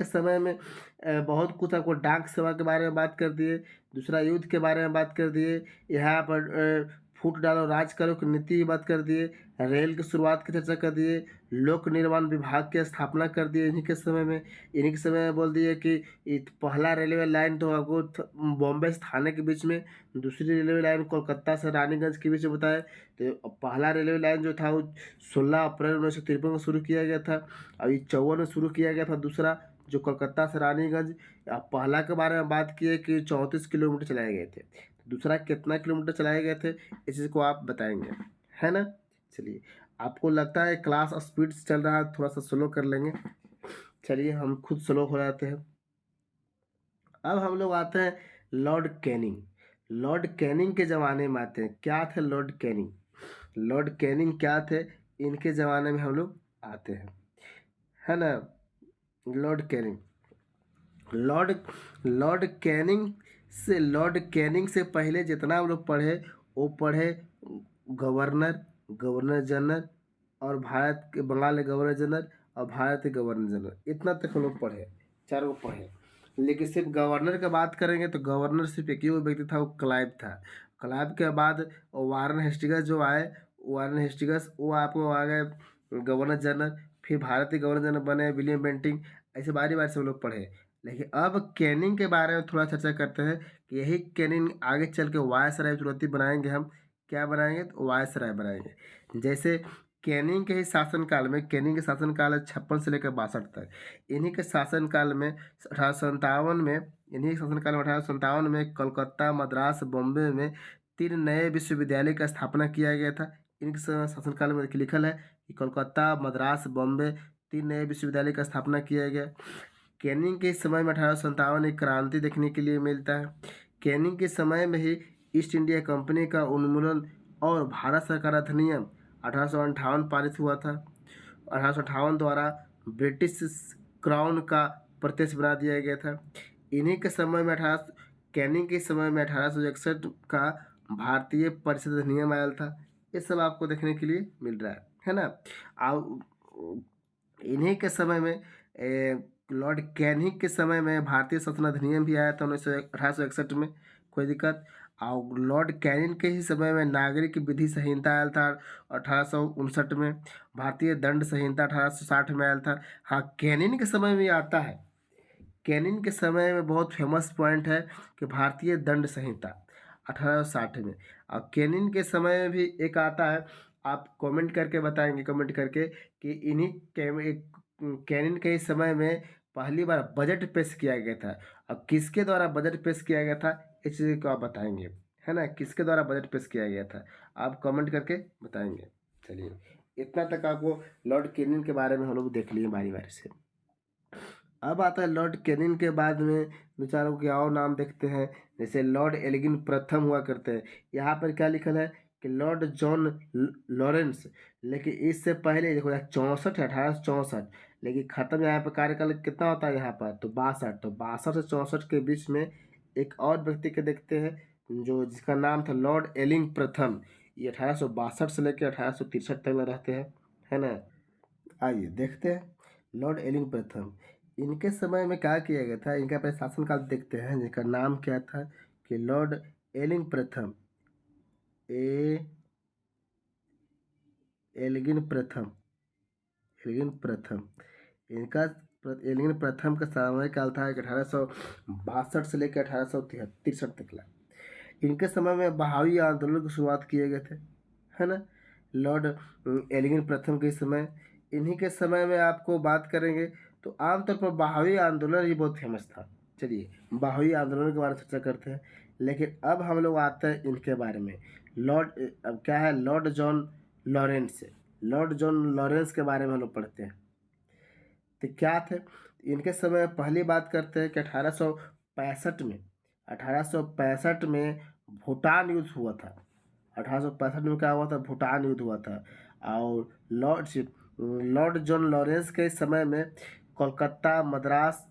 समय में बहुत कुछ आपको डाक सेवा के बारे में बात कर दिए। दूसरा युद्ध के बारे में बात कर दिए। यहाँ पर फूट डालो राज करो की नीति की बात कर दिए, रेल की शुरुआत की चर्चा कर दिए, लोक निर्माण विभाग की स्थापना कर दिए इन्हीं के समय में। इन्हीं के समय में बोल दिए कि पहला रेलवे लाइन तो आपको बॉम्बे से थाने के बीच में, दूसरी रेलवे लाइन कोलकाता से रानीगंज के बीच में बताए। तो पहला रेलवे लाइन जो था वो 16 अप्रैल 1953 को शुरू किया गया था। अभी 54 में शुरू किया गया था दूसरा, जो कोलकाता से रानीगंज। पहला के बारे में बात की है कि 34 किलोमीटर चलाए गए थे। दूसरा कितना किलोमीटर चलाए गए थे इस चीज़ को आप बताएंगे, है ना। चलिए, आपको लगता है क्लास स्पीड से चल रहा है, थोड़ा सा स्लो कर लेंगे। चलिए, हम खुद स्लो हो जाते हैं। अब हम लोग आते हैं लॉर्ड कैनिंग। लॉर्ड कैनिंग के ज़माने में आते हैं। क्या थे लॉर्ड कैनिंग? लॉर्ड कैनिंग क्या थे, इनके ज़माने में हम लोग आते हैं, है ना। Lord Canning, Lord Lord Canning से पहले जितना हम लोग पढ़े, वो पढ़े गवर्नर, गवर्नर जनरल, और भारत के बंगाल के गवर्नर जनरल, और भारत के गवर्नर जनरल। इतना तक हम लोग पढ़े, चारों पढ़े। लेकिन सिर्फ गवर्नर की बात करेंगे तो गवर्नर सिर्फ एक ही वो व्यक्ति था, वो क्लाइव था। क्लाइव के बाद वारन हेस्टिंग्स जो आए, वारन हेस्टिंग्स वो आपको आ गए गवर्नर जनरल। फिर भारत के गवर्नर जनरल बने विलियम बेंटिंग। ऐसे बारी बारी से हम लोग पढ़े। लेकिन अब कैनिंग के बारे में थोड़ा चर्चा करते हैं कि यही कैनिंग आगे चल के वायसराय तुरंत बनाएंगे हम। क्या बनाएंगे? तो वायसराय बनाएंगे। जैसे कैनिंग के ही शासनकाल में, कैनिंग के शासनकाल है 56 से लेकर 62 तक। इन्हीं के शासनकाल में 1857 में, इन्हीं के शासनकाल में 1857 में कलकत्ता, मद्रास, बॉम्बे में 3 नए विश्वविद्यालय का स्थापना किया गया था। इनके शासनकाल में लिखल है कि कोलकाता, मद्रास, बॉम्बे 3 नए विश्वविद्यालय का स्थापना किया गया। कैनिंग के समय में 1857 एक क्रांति देखने के लिए मिलता है। कैनिंग के समय में ही ईस्ट इंडिया कंपनी का उन्मूलन और भारत सरकार अधिनियम 1858 पारित हुआ था। 1858 द्वारा ब्रिटिश क्राउन का प्रत्यक्ष बना दिया गया था। इन्हीं के समय में कैनिंग के समय में 1861 का भारतीय परिषद अधिनियम आया था। ये सब आपको देखने के लिए मिल रहा है ना। इन्हीं के समय में लॉर्ड कैनिंग के समय में भारतीय शासन अधिनियम भी आया था 1861 में। कोई दिक्कत? और लॉर्ड कैनिंग के ही समय में नागरिक विधि संहिता आया था 1859 में। भारतीय दंड संहिता 1860 में आया था। हाँ, कैनिंग के समय में आता है। कैनिंग के समय में बहुत फेमस पॉइंट है कि भारतीय दंड संहिता 1860 में। और कैनिंग के समय में भी एक आता है, आप कमेंट करके बताएंगे, कमेंट करके कि इन्हीं कैनिंग के समय में पहली बार बजट पेश किया गया था। अब किसके द्वारा बजट पेश किया गया था इस चीज़ को आप बताएंगे, है ना। किसके द्वारा बजट पेश किया गया था आप कमेंट करके बताएंगे। चलिए, इतना तक आपको लॉर्ड कैनिंग के बारे में हम लोग देख लिए बारी बारी से। अब आता है लॉर्ड कैनिंग के बाद में दो चार के और नाम देखते हैं। जैसे लॉर्ड एल्गिन प्रथम हुआ करते हैं। यहाँ पर क्या लिखल है कि लॉर्ड जॉन लॉरेंस। लेकिन इससे पहले देखो, 64 है, 1864। लेकिन ख़त्म यहाँ पर कार्यकाल कितना होता है यहाँ पर? तो 62। तो 62 से 64 के बीच में एक और व्यक्ति के देखते हैं, जो जिसका नाम था लॉर्ड एलिंग प्रथम। ये 1862 से लेकर 1863 तक में रहते हैं, है ना। आइए देखते हैं लॉर्ड एलिंग प्रथम। इनके समय में क्या किया गया था, इनका पहले शासनकाल देखते हैं, जिनका नाम क्या था कि लॉर्ड एलिंग प्रथम। एल्गिन प्रथम, एल्गिन प्रथम। इनका एल्गिन प्रथम का कार्यकाल था 1862 से लेकर 1863 तक का। इनके समय में बहावी आंदोलन की शुरुआत किए गए थे, है ना। लॉर्ड एल्गिन प्रथम के समय, इन्हीं के समय में आपको बात करेंगे तो आमतौर पर बहावी आंदोलन ही बहुत फेमस था। चलिए, बहावी आंदोलन के बारे में चर्चा करते हैं। लेकिन अब हम लोग आते हैं इनके बारे में। अब क्या है, Lord John Lawrence. Lord John Lawrence के बारे में हम लोग पढ़ते हैं। तो क्या थे इनके समय? पहली बात करते हैं कि 1865 में भूटान युद्ध हुआ था। 1865 में क्या हुआ था? भूटान युद्ध हुआ था। और लॉर्ड जॉन लॉरेंस के समय में कोलकाता, मद्रास,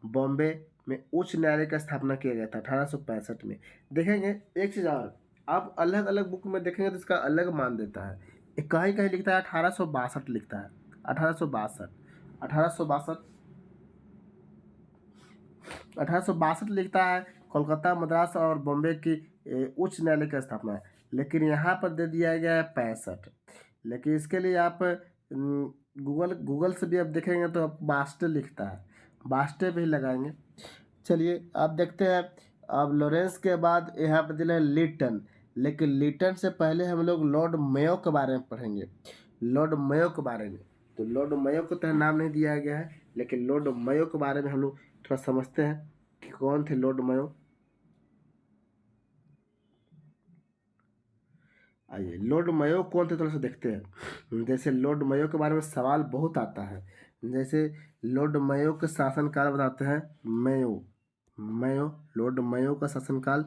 बॉम्बे में उच्च न्यायालय का स्थापना किया गया था 1865 में। देखेंगे एक चीज़ और, आप अलग अलग बुक में देखेंगे तो इसका अलग मान देता है। कहीं कहीं लिखता है 1862 लिखता है, 1862, 1862, 1862 लिखता है। कोलकाता, मद्रास और बॉम्बे की उच्च न्यायालय की स्थापना है। लेकिन यहाँ पर दे दिया गया है 65। लेकिन इसके लिए आप गूगल गूगल से भी आप देखेंगे तो आप बास्टे लिखता है, बास्टे भी लगाएंगे। चलिए आप देखते हैं। अब लॉरेंस के बाद यहाँ पर दिया है लिटन, लेकिन लिटन से पहले हम लोग लॉर्ड मेयो के बारे में पढ़ेंगे, लॉर्ड मेयो के बारे में। तो लॉर्ड मेयो को तो नाम नहीं दिया गया है, लेकिन लॉर्ड मेयो के बारे में हम लोग थोड़ा समझते हैं कि कौन थे लॉर्ड मेयो। आइए लॉर्ड मेयो कौन थे थोड़ा सा देखते हैं। जैसे लॉर्ड मेयो के बारे में सवाल बहुत आता है। जैसे लॉर्ड मेयो के शासनकाल बताते हैं। मेयो मेयो लॉर्ड मेयो का शासनकाल।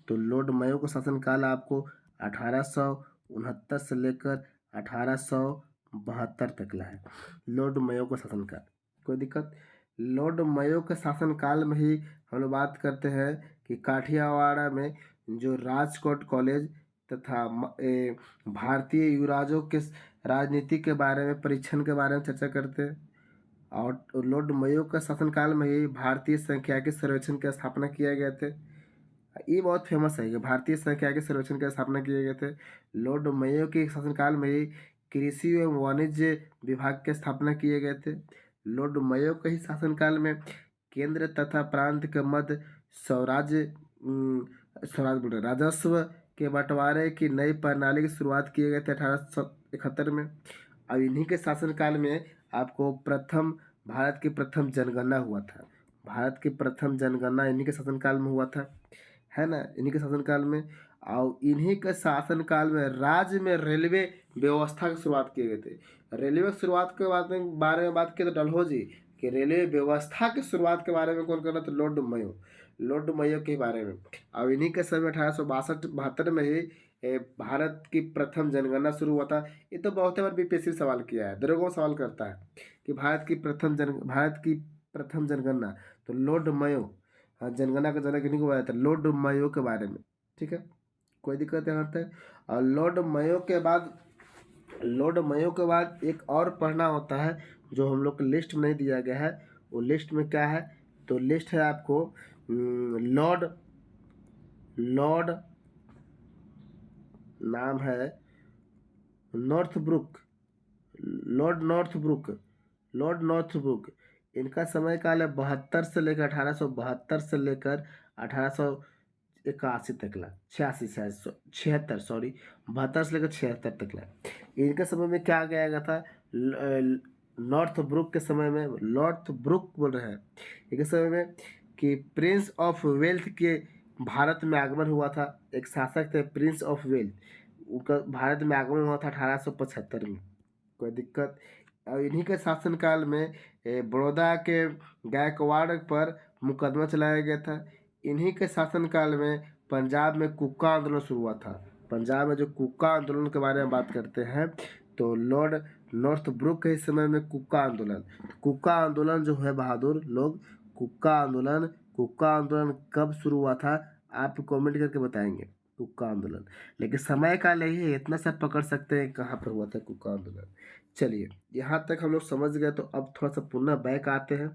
तो लॉर्ड मेयो का शासनकाल आपको 1869 से लेकर 1872 तक ला है, लॉर्ड मेयो का शासनकाल। कोई दिक्कत? लॉर्ड मेयो के शासनकाल में ही हम लोग बात करते हैं कि काठियावाड़ में जो राजकोट कॉलेज तथा भारतीय युवराजों के राजनीति के बारे में, परीक्षण के बारे में चर्चा करते हैं। और लॉर्ड मेयो का शासनकाल में ही भारतीय सांख्यिकी सर्वेक्षण की स्थापना किए गए थे। ये बहुत फेमस है कि भारतीय सांख्यिकी सर्वेक्षण की स्थापना किए गए थे। लॉर्ड मेयो के शासनकाल में ही कृषि एवं वाणिज्य विभाग की स्थापना किए गए थे। लॉर्ड मेयो के ही शासनकाल में केंद्र तथा प्रांत के मध्य स्वराज्य स्वराज बोल रहे राजस्व के बंटवारे की नई प्रणाली की शुरुआत किए गए थे 1871 में। अब इन्हीं के शासनकाल में आपको प्रथम भारत की प्रथम जनगणना हुआ था। भारत की प्रथम जनगणना इन्हीं के शासनकाल में हुआ था, है ना, इन्हीं के शासनकाल में। और इन्हीं के शासनकाल में राज्य में रेलवे व्यवस्था की शुरुआत किए गए थे। रेलवे की शुरुआत के बारे में बात की तो डलहौजी कि रेलवे व्यवस्था की शुरुआत के बारे में कौन कर रहा था? लॉर्ड मेयो, लॉर्ड मेयो के बारे में। और इन्हीं के समय 1862-72 में ही भारत की प्रथम जनगणना शुरू हुआ था। ये तो बहुत बार बीपीएससी सवाल किया है, दरोगा सवाल करता है कि भारत की प्रथम जनगणना। तो लॉर्ड मेयो, हाँ, जनगणना का जनक इन्हीं को बताया था, लॉर्ड मेयो के बारे में। ठीक है, कोई दिक्कत यहाँ तक? और लॉर्ड मेयो के बाद एक और पढ़ना होता है जो हम लोग के लिस्ट में नहीं दिया गया है। वो लिस्ट में क्या है? तो लिस्ट है आपको लॉर्ड लॉर्ड नाम है नॉर्थब्रुक, लॉर्ड नॉर्थब्रुक। इनका समय काल है 72 से लेकर 1872 से लेकर 1881 तक ला, 76 सॉरी, 72 से लेकर 76 तक ला। इनके समय में क्या किया गया था? नॉर्थ ब्रुक के समय में, नॉर्थ ब्रुक बोल रहे हैं इनके समय में, कि प्रिंस ऑफ वेल्थ के भारत में आगमन हुआ था। एक शासक थे प्रिंस ऑफ वेल्थ, उनका भारत में आगमन हुआ था 1875 में। कोई दिक्कत? और इन्हीं के शासनकाल में बड़ौदा के गायकवाड़ पर मुकदमा चलाया गया था। इन्हीं के शासनकाल में पंजाब में कुक्का आंदोलन शुरू हुआ था। पंजाब में जो कुक्का आंदोलन के बारे में बात करते हैं तो लॉर्ड नॉर्थब्रुक के समय में कुक्का आंदोलन जो है बहादुर लोग, कुक्का आंदोलन कब शुरू हुआ था आप कमेंट करके बताएंगे, कुक्का आंदोलन। लेकिन समय का नहीं है, इतना सा पकड़ सकते हैं कहाँ पर हुआ था कुक्का आंदोलन। चलिए यहाँ तक हम लोग समझ गए, तो अब थोड़ा सा पुनः बैक आते हैं।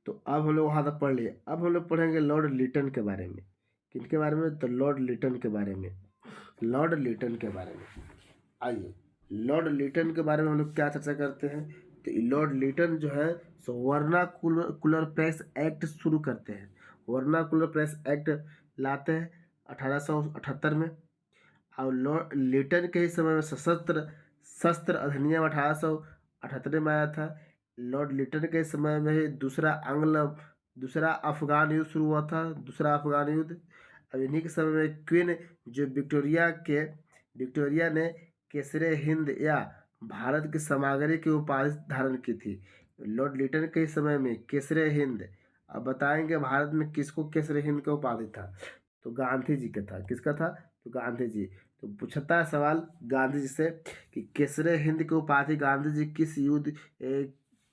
तो अब हम लोग वहाँ तक पढ़ लिए। अब हम लोग पढ़ेंगे लॉर्ड लिटन के बारे में। किनके बारे में? तो लॉर्ड लिटन के बारे में, लॉर्ड लिटन के बारे में। आइए लॉर्ड लिटन के बारे में हम लोग क्या चर्चा करते हैं। तो लॉर्ड लिटन जो है सो वर्नाकुलर प्रेस एक्ट शुरू करते हैं। वर्नाकुलर प्रेस एक्ट लाते हैं 1878 में। और लॉर्ड लिटन के ही समय में सशस्त्र शस्त्र अधिनियम 1878 में आया था। लॉर्ड लिटन के समय में ही दूसरा अफगान युद्ध शुरू हुआ था, दूसरा अफगान युद्ध। अब इन्हीं के समय में क्वीन जो विक्टोरिया ने केसरे हिंद या भारत की सामग्री की उपाधि धारण की थी। लॉर्ड लिटन के समय में केसरे हिंद। अब बताएंगे भारत में किसको केसरे हिंद का उपाधि था? तो गांधी जी का था। किसका था? तो गांधी जी। तो पूछता है सवाल गांधी जी से कि केसरे हिंद की उपाधि गांधी जी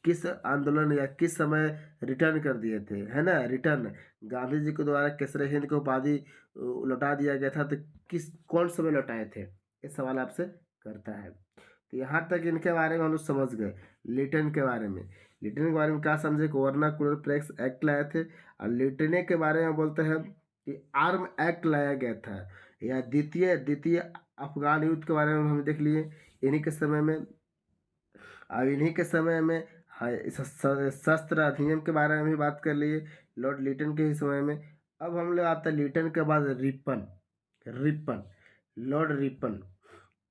किस आंदोलन या किस समय रिटर्न कर दिए थे, है ना, रिटर्न गांधी जी के द्वारा केसरे हिंद की उपाधि लौटा दिया गया था। तो कौन समय लौटाए थे, ये सवाल आपसे करता है। तो यहाँ तक इनके बारे में हम लोग समझ गए। लिटन के बारे में क्या समझे? वर्नाकुलर प्रेस एक्ट लाए थे। और लिटने के बारे में बोलते हैं कि आर्म एक्ट लाया गया था। या द्वितीय द्वितीय अफगान युद्ध के बारे में हम देख लिए इन्हीं के समय में। अब इन्हीं के समय में हाँ शस्त्र अधिनियम के बारे में भी बात कर लिए लॉर्ड लिटन के ही समय में। अब हम लोग आते हैं लिटन के बाद रिपन। रिपन लॉर्ड रिपन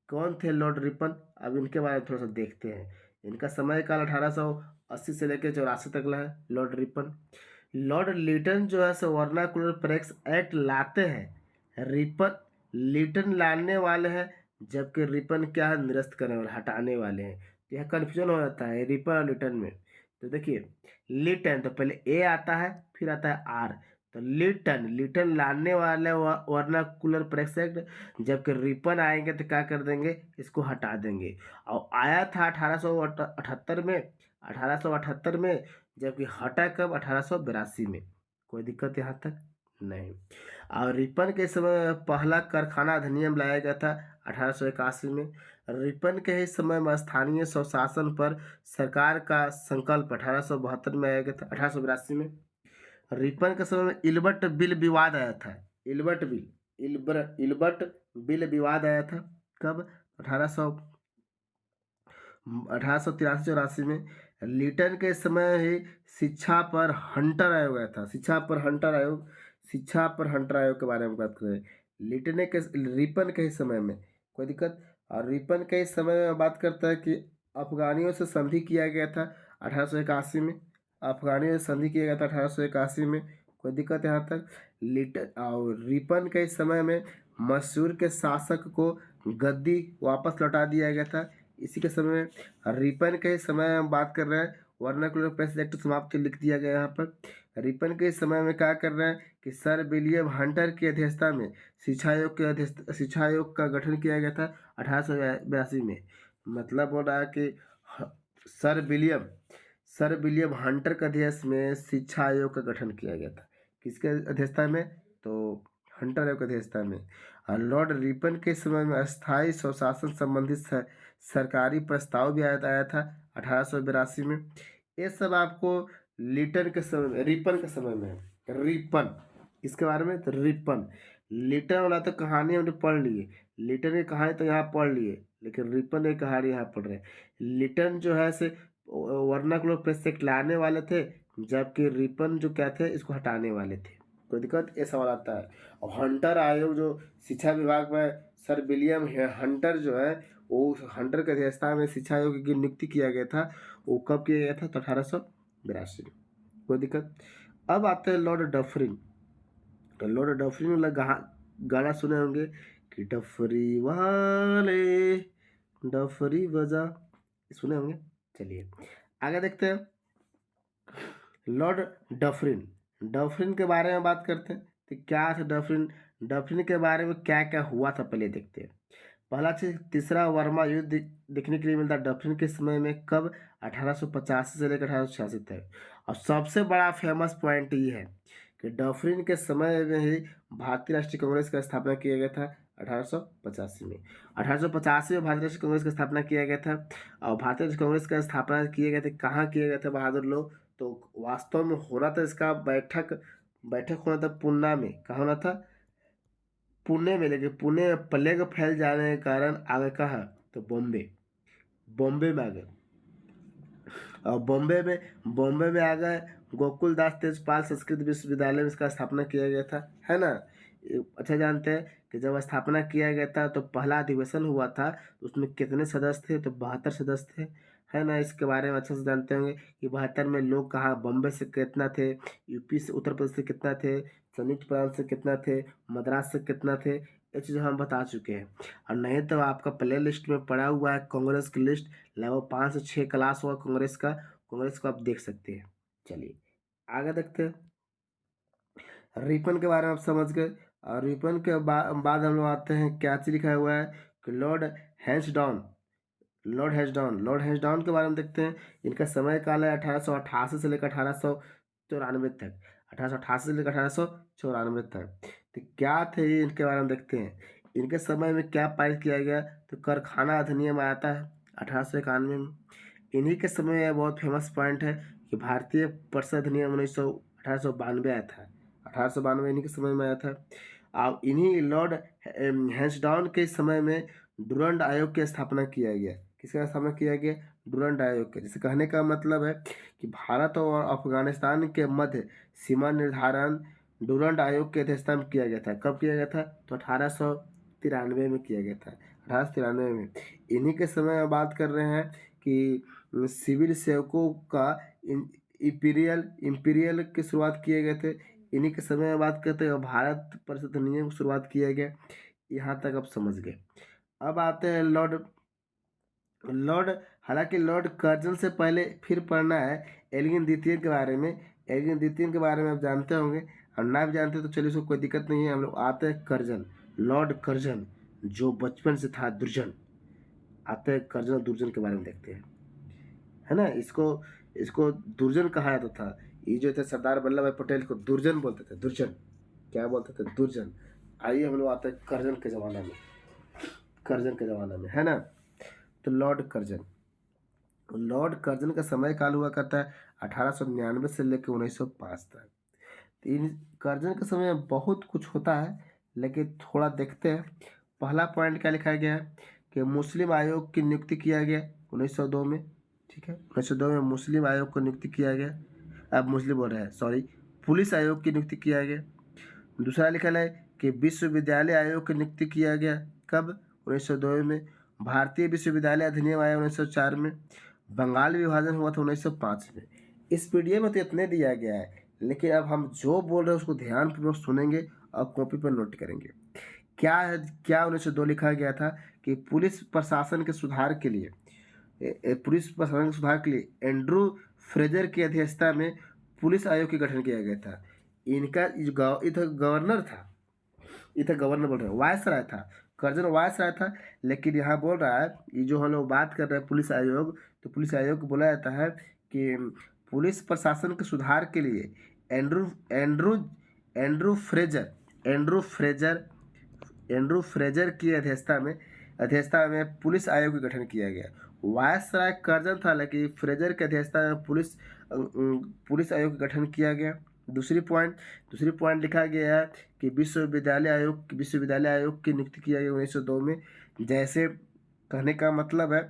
कौन थे लॉर्ड रिपन? अब इनके बारे में थोड़ा सा देखते हैं। इनका समय काल 1880 से लेकर 84 तक है। लॉर्ड रिपन लॉर्ड लिटन जो है सो वर्नाकुलर प्रेस एक्ट लाते हैं। रिपन लिटन लाने वाले हैं, जबकि रिपन क्या है, निरस्त करने वाले, हटाने वाले हैं। तो यह कन्फ्यूजन हो जाता है रिपन और लिटन में। तो देखिए लिटन तो पहले ए आता है, फिर आता है आर। तो लिटन लिटन लाने वाले वर्नाकुलर प्रेस एक्ट, जबकि रिपन आएंगे तो क्या कर देंगे, इसको हटा देंगे। और आया था 1878 में, 1878 में, जबकि हटा कब, 1882 में। कोई दिक्कत यहाँ तक नहीं। और रिपन के समय पहला कारखाना अधिनियम लाया गया था 1881 में। रिपन के ही समय में स्थानीय स्वशासन पर सरकार का संकल्प 1872 में आया गया था, 1882 में। रिपन के समय में इल्बर्ट बिल विवाद आया था। इल्बर्ट बिल विवाद आया था कब, 1883-84 में। लिटन के समय ही शिक्षा पर हंटर आयोग आया था। शिक्षा पर हंटर आयोग के बारे में बात करें लिटन के रिपन के ही समय में, कोई दिक्कत। और रिपन के ही समय में बात करता है कि अफगानियों से संधि किया गया था 1881 में। अफगानियों से संधि किया गया था 1881 में, कोई दिक्कत यहाँ तक। लिटन और रिपन के समय में मैसूर के शासक को गद्दी वापस लौटा दिया गया था। इसी के समय में रिपन के समय हम बात कर रहे हैं, वर्नाकुलर प्रेस एक्ट समाप्त लिख दिया गया यहाँ पर। रिपन के समय में क्या कर रहे हैं कि सर विलियम हंटर की अध्यक्षता में शिक्षा आयोग का गठन किया गया था 1882 में। मतलब हो रहा है कि सर विलियम हंटर के अध्यक्ष में शिक्षा आयोग का गठन किया गया था। किसके अध्यक्षता में, तो हंटर आयोग की अध्यक्षता में। और लॉर्ड रिपन के समय में अस्थायी स्वशासन संबंधित सरकारी प्रस्ताव भी आया था 1882 में। ये सब आपको लिटन के समय में, रिपन के समय में है। रिपन इसके बारे में, तो रिपन लिटन वाला तो कहानी हमने पढ़ लिए, लिटन की कहानी तो यहाँ पढ़ लिए, लेकिन रिपन की कहानी यहाँ पढ़ रहे हैं। लिटन जो है से वर्नाकुलर प्रेस एक्ट लाने वाले थे, जबकि रिपन जो क्या थे, इसको हटाने वाले थे। कोई दिक्कत, ये सवाल आता है। और हंटर आयोग जो शिक्षा विभाग में सर विलियम हंटर जो है, वो हंटर के अध्यक्षता में शिक्षा आयोग की नियुक्ति किया गया था। वो कब किया गया था, तो 1882 में। कोई दिक्कत। अब आते हैं लॉर्ड डफरिन। तो लॉर्ड डफरिन वाला गाना सुने होंगे कि डफरी वाले डफरी बजा, सुने होंगे। चलिए आगे देखते हैं। लॉर्ड डफरिन डफरिन के बारे में बात करते हैं। तो क्या था डफरिन, डफरिन के बारे में क्या क्या हुआ था पहले देखते हैं। पहला चीज, तीसरा वर्मा युद्ध देखने के लिए मिलता है डफरिन के समय में, कब, 1885 से लेकर 1886 तक। और सबसे बड़ा फेमस पॉइंट ये है कि डफरिन के समय में ही भारतीय राष्ट्रीय कांग्रेस का स्थापना किया गया था 1885 में। 1885 में भारतीय राष्ट्रीय कांग्रेस का स्थापना किया गया था। और भारतीय राष्ट्रीय कांग्रेस का स्थापना किए गए थे, कहाँ किए गए थे बहादुर लोग, तो वास्तव में हो रहा था इसका बैठक होना था पुणे में। कहाँ होना था, पुणे में। लेकिन पुणे में प्लेग फैल जाने के कारण आगे कहाँ, तो बॉम्बे में आ गए। और बॉम्बे में आ गए, गोकुल दास तेजपाल संस्कृत विश्वविद्यालय में इसका स्थापना किया गया था, है ना। अच्छा जानते हैं कि जब स्थापना किया गया था तो पहला अधिवेशन हुआ था, उसमें कितने सदस्य थे, तो 72 सदस्य थे, है ना। इसके बारे में अच्छे से जानते होंगे कि 72 में लोग कहाँ, बॉम्बे से कितना थे, यूपी से, उत्तर प्रदेश से कितना थे, संयुक्त प्रांत से कितना थे, मद्रास से कितना थे, ये चीज़ हम बता चुके हैं। और नहीं तो आपका प्ले लिस्ट में पड़ा हुआ है कांग्रेस की लिस्ट, लगभग 5 से 6 क्लास हुआ कांग्रेस का, कांग्रेस को आप देख सकते हैं। चलिए आगे देखते हैं। रिपन के बारे में आप समझ गए। और रिपन के बाद हम लोग आते हैं, क्या चीज लिखा हुआ है कि लॉर्ड हेंसडाउन के बारे में देखते हैं। इनका समय काल है 1888 से लेकर 1894 तक। 1888 से लेकर 1894 तक। तो क्या थे ये, इनके बारे में देखते हैं। इनके समय में क्या पारित किया गया, तो कारखाना अधिनियम आया था 1891 में। इन्हीं के समय में बहुत फेमस पॉइंट है कि भारतीय परिषद अधिनियम 1892 आया था। 1892 इन्हीं के समय में आया था। अब इन्हीं लॉर्ड हैंसडाउन के समय में डुरंड आयोग की स्थापना किया गया। किसका स्थापना किया गया? डुरंड आयोग के। जिसे कहने का मतलब है कि भारत और अफगानिस्तान के मध्य सीमा निर्धारण डुरंड आयोग के अध्यक्षता में किया गया था। कब किया गया था? तो 1893 में किया गया था। 1893 में। इन्हीं के समय में बात कर रहे हैं कि सिविल सेवकों का इंपीरियल की शुरुआत किए गए थे। इन्हीं के समय में बात करते हैं भारत परिषद अधिनियम की शुरुआत किया गया। यहाँ तक आप समझ गए। अब आते हैं लॉर्ड लॉर्ड हालांकि लॉर्ड कर्जन से पहले फिर पढ़ना है एल्गिन द्वितीय के बारे में। एल्गिन द्वितीय के बारे में आप जानते होंगे, और ना भी जानते तो चलिए उसको कोई दिक्कत नहीं है। हम लोग आते हैं कर्जन, लॉर्ड कर्जन जो बचपन से था दुर्जन। आते हैं कर्जन और दुर्जन के बारे में देखते हैं, है ना। इसको इसको दुर्जन कहा जाता था। ये जो थे सरदार वल्लभ भाई पटेल को दुर्जन बोलते थे। दुर्जन क्या बोलते थे? दुर्जन। आइए हम लोग आते हैं कर्जन के ज़माना में। कर्जन के ज़माना में, है ना। तो लॉर्ड कर्जन का समय काल हुआ करता है 1899 से लेकर 1905 तक। तो इन कर्जन के समय में बहुत कुछ होता है, लेकिन थोड़ा देखते हैं। पहला पॉइंट क्या लिखा गया है कि मुस्लिम आयोग की नियुक्ति किया गया 1902 में। ठीक है, 1902 में मुस्लिम आयोग को नियुक्ति किया गया। अब मुस्लिम बोल रहे हैं, सॉरी, पुलिस आयोग की नियुक्ति किया गया। दूसरा लिखा है कि विश्वविद्यालय आयोग की नियुक्ति किया गया। कब? 1902 में। भारतीय विश्वविद्यालय अधिनियम आया 1904 में। बंगाल विभाजन हुआ था 1905 में। इस पीडीएफ में तो इतने दिया गया है, लेकिन अब हम जो बोल रहे हैं उसको ध्यानपूर्वक सुनेंगे और कॉपी पर नोट करेंगे। क्या है? क्या 1902 लिखा गया था कि पुलिस प्रशासन के सुधार के लिए पुलिस प्रशासन के सुधार के लिए एंड्रू फ्रेजर की अध्यक्षता में पुलिस आयोग का गठन किया गया था। इनका इधर गवर्नर था, इधर गवर्नर बोल रहे हैं, वायसराय था। कर्जन वायसराय था। लेकिन यहाँ बोल रहा है, ये जो हम लोग बात कर रहे हैं पुलिस आयोग, तो पुलिस आयोग को बोला जाता है कि पुलिस प्रशासन के सुधार के लिए Andrew Andrew Andrew Fraser Andrew Fraser Andrew Fraser की अध्यक्षता में पुलिस आयोग का गठन किया गया। वायसराय कर्जन था, लेकिन फ्रेजर की अध्यक्षता में पुलिस आयोग का गठन किया गया। दूसरी पॉइंट लिखा गया है कि विश्वविद्यालय आयोग की नियुक्ति किया गया 1902 में। जैसे कहने का मतलब है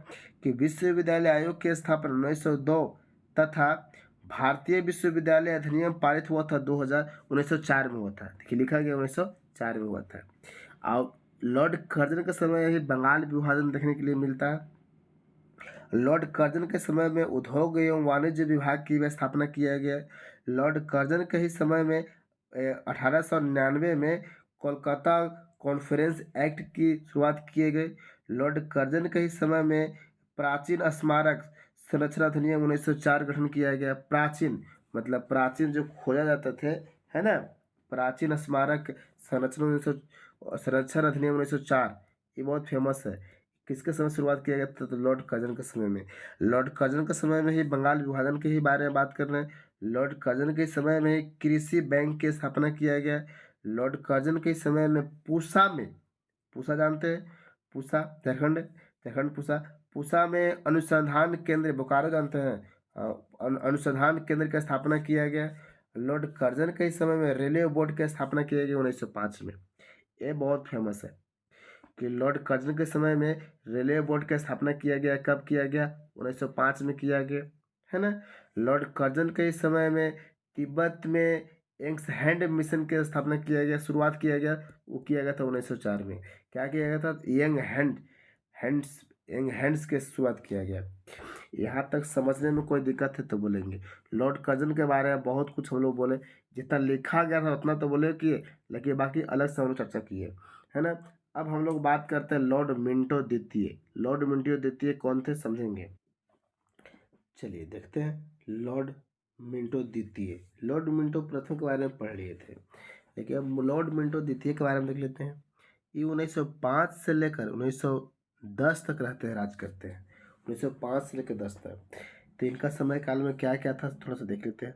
कि विश्वविद्यालय आयोग की स्थापना 1902 तथा भारतीय विश्वविद्यालय अधिनियम पारित हुआ था 1904 में हुआ था। देखिए लिखा गया 1904 में हुआ था। और लॉर्ड कर्जन के समय ही बंगाल विभाजन देखने के लिए मिलता है। लॉर्ड कर्जन के समय में उद्योग एवं वाणिज्य विभाग की स्थापना किया गया। लॉर्ड कर्जन के ही समय में 1899 में कोलकाता कॉन्फ्रेंस एक्ट की शुरुआत किए गए। लॉर्ड कर्जन के ही समय में प्राचीन स्मारक संरक्षण अधिनियम 1904 गठन किया गया। प्राचीन मतलब प्राचीन जो खोजा जाते थे, है ना। प्राचीन स्मारक संरक्षण अधिनियम 1904, ये बहुत फेमस है। किसके समय शुरुआत किया गया था? तो लॉर्ड कर्जन के समय में। लॉर्ड कर्जन के समय में ही बंगाल विभाजन के ही बारे में बात कर रहे हैं। लॉर्ड कर्जन के समय में ही कृषि बैंक की स्थापना किया गया। लॉर्ड कर्जन के समय में पूसा जानते हैं? पूसा झारखंड पूसा में अनुसंधान केंद्र, बोकारो जानते हैं, अनुसंधान केंद्र की स्थापना किया गया। लॉर्ड कर्जन के समय में रेलवे बोर्ड की स्थापना किया गया 1905 में। ये बहुत फेमस है कि लॉर्ड कर्जन के समय में रेलवे बोर्ड की स्थापना किया गया। कब किया गया? 1905 में किया गया, है ना। लॉर्ड कर्जन के समय में तिब्बत में एंग्स हैंड मिशन की स्थापना किया गया, शुरुआत किया गया। वो किया गया था 1904 में। क्या किया गया था? यंग हैंड्स की शुरुआत किया गया। यहाँ तक समझने में कोई दिक्कत है तो बोलेंगे। लॉर्ड कर्जन के बारे में बहुत कुछ हम लोग बोले, जितना लिखा गया था उतना तो बोले कि, लेकिन बाकी अलग से हम लोग चर्चा किए, है ना। अब हम लोग बात करते हैं लॉर्ड मिंटो द्वितीय। लॉर्ड मिंटो द्वितीय कौन थे समझेंगे। चलिए देखते हैं लॉर्ड मिंटो द्वितीय। लॉर्ड मिंटो प्रथम के बारे में पढ़ लिए थे, लेकिन अब लॉर्ड मिंटो द्वितीय के बारे में देख लेते हैं। ये 1905 से लेकर 1910 तक रहते हैं, राज करते हैं। 1905 से लेकर 10 तक। तो इनका समय काल में क्या क्या था थोड़ा सा देख लेते हैं।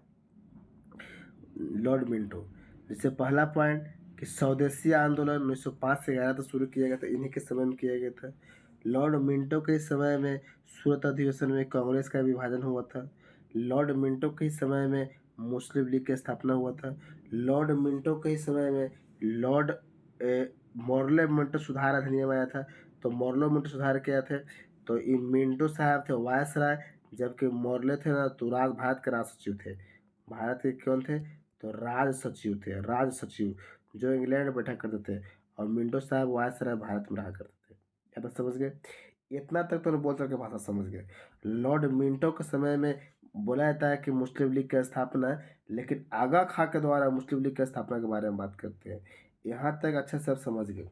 लॉर्ड मिंटो, जैसे पहला पॉइंट कि स्वदेशी आंदोलन 1905 से 11 तक शुरू किया गया था, इन्हीं के समय में किया गया था। लॉर्ड मिंटो के समय में सूरत अधिवेशन में कांग्रेस का विभाजन हुआ था। लॉर्ड मिंटो के समय में मुस्लिम लीग की स्थापना हुआ था। लॉर्ड मिंटो के ही समय में लॉर्ड मॉर्ले मिंटो सुधार अधिनियम आया था। तो मॉर्ले मिंटो सुधार क्या थे, तो ये मिंटो साहब थे वायसराय, जबकि मॉर्ले थे ना तो भारत के राज सचिव थे। भारत के कौन थे, तो राज सचिव थे, राज सचिव, जो इंग्लैंड में बैठा करते थे, और मिंटो साहब वायसराय भारत में रहा करते थे। क्या बात समझ गए? इतना तक तो बोल करके भाषा समझ गए। लॉर्ड मिंटो के समय में बोला जाता है कि मुस्लिम लीग की स्थापना, लेकिन आगा खां के द्वारा मुस्लिम लीग की स्थापना के बारे में बात करते हैं। यहाँ तक अच्छे से आप समझ गए,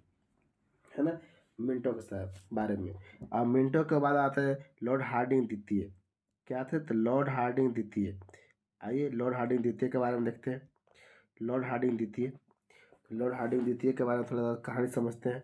है ना, मिंटो के साहब बारे में। अब मिंटो के बाद आते हैं लॉर्ड हार्डिंग द्वितीय। क्या थे, तो लॉर्ड हार्डिंग द्वितीय। आइए लॉर्ड हार्डिंग द्वितीय के बारे में देखते हैं। लॉर्ड हार्डिंग द्वितीय, लॉर्ड हार्डिंग द्वितीय के बारे में थोड़ा कहानी समझते हैं।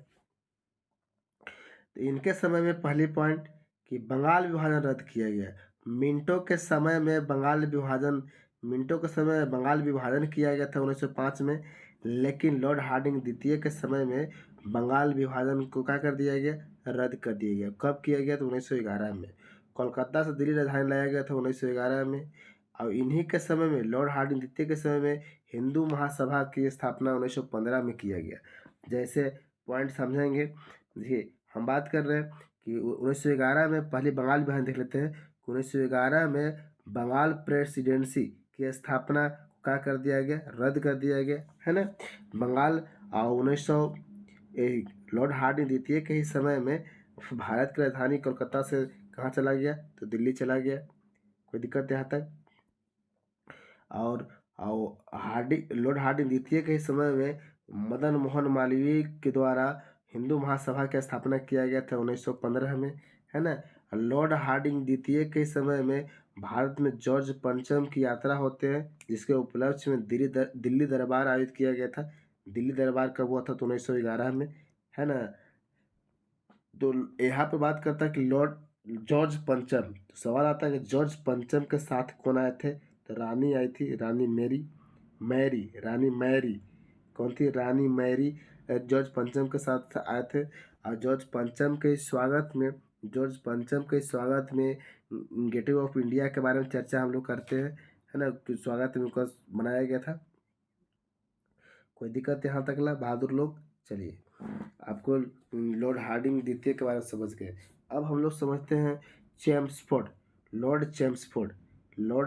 तो इनके समय में पहली पॉइंट कि बंगाल विभाजन रद्द किया गया। मिंटो के समय में बंगाल विभाजन, मिंटो के समय में बंगाल विभाजन किया गया था 1905 में, लेकिन लॉर्ड हार्डिंग द्वितीय के समय में बंगाल विभाजन को क्या कर दिया गया, रद्द कर दिया गया। कब किया गया, तो 1911 में। कोलकाता से दिल्ली राजधानी लाया गया था 1911 में। और इन्हीं के समय में लॉर्ड हार्डिंग द्वितीय के समय में हिंदू महासभा की स्थापना 1915 में किया गया। जैसे पॉइंट समझेंगे, देखिए हम बात कर रहे हैं कि 1911 में पहले बंगाल विभाजन देख लेते हैं। 1911 में बंगाल प्रेसिडेंसी की स्थापना क्या कर दिया गया, रद्द कर दिया गया, है ना। बंगाल और 1900 लॉर्ड हार्डिंग द्वितीय के ही समय में भारत की राजधानी कोलकाता से कहाँ चला गया, तो दिल्ली चला गया। कोई दिक्कत यहाँ तक? और लॉर्ड हार्डिंग द्वितीय के समय में मदन मोहन मालवीय के द्वारा हिंदू महासभा की स्थापना किया गया था 1915 में, है ना। लॉर्ड हार्डिंग द्वितीय के समय में भारत में जॉर्ज पंचम की यात्रा होते हैं, जिसके उपलक्ष्य में दिल्ली दरबार आयोजित किया गया था। दिल्ली दरबार कब हुआ था, तो 1911 में, है ना। तो यहाँ पे बात करता है कि लॉर्ड जॉर्ज पंचम, तो सवाल आता है कि जॉर्ज पंचम के साथ कौन आए थे, तो रानी आई थी, रानी रानी मैरी, कौन थी, रानी मैरी जॉर्ज पंचम के साथ आए थे। और जॉर्ज पंचम के स्वागत में, गेटवे ऑफ इंडिया के बारे में चर्चा हम लोग करते हैं, है ना, कि स्वागत में उनका मनाया गया था। कोई दिक्कत यहाँ तक ला बहादुर लोग? चलिए, आपको लॉर्ड हार्डिंग द्वितीय के बारे में समझ गए। अब हम लोग समझते हैं चेम्सफोर्ड, लॉर्ड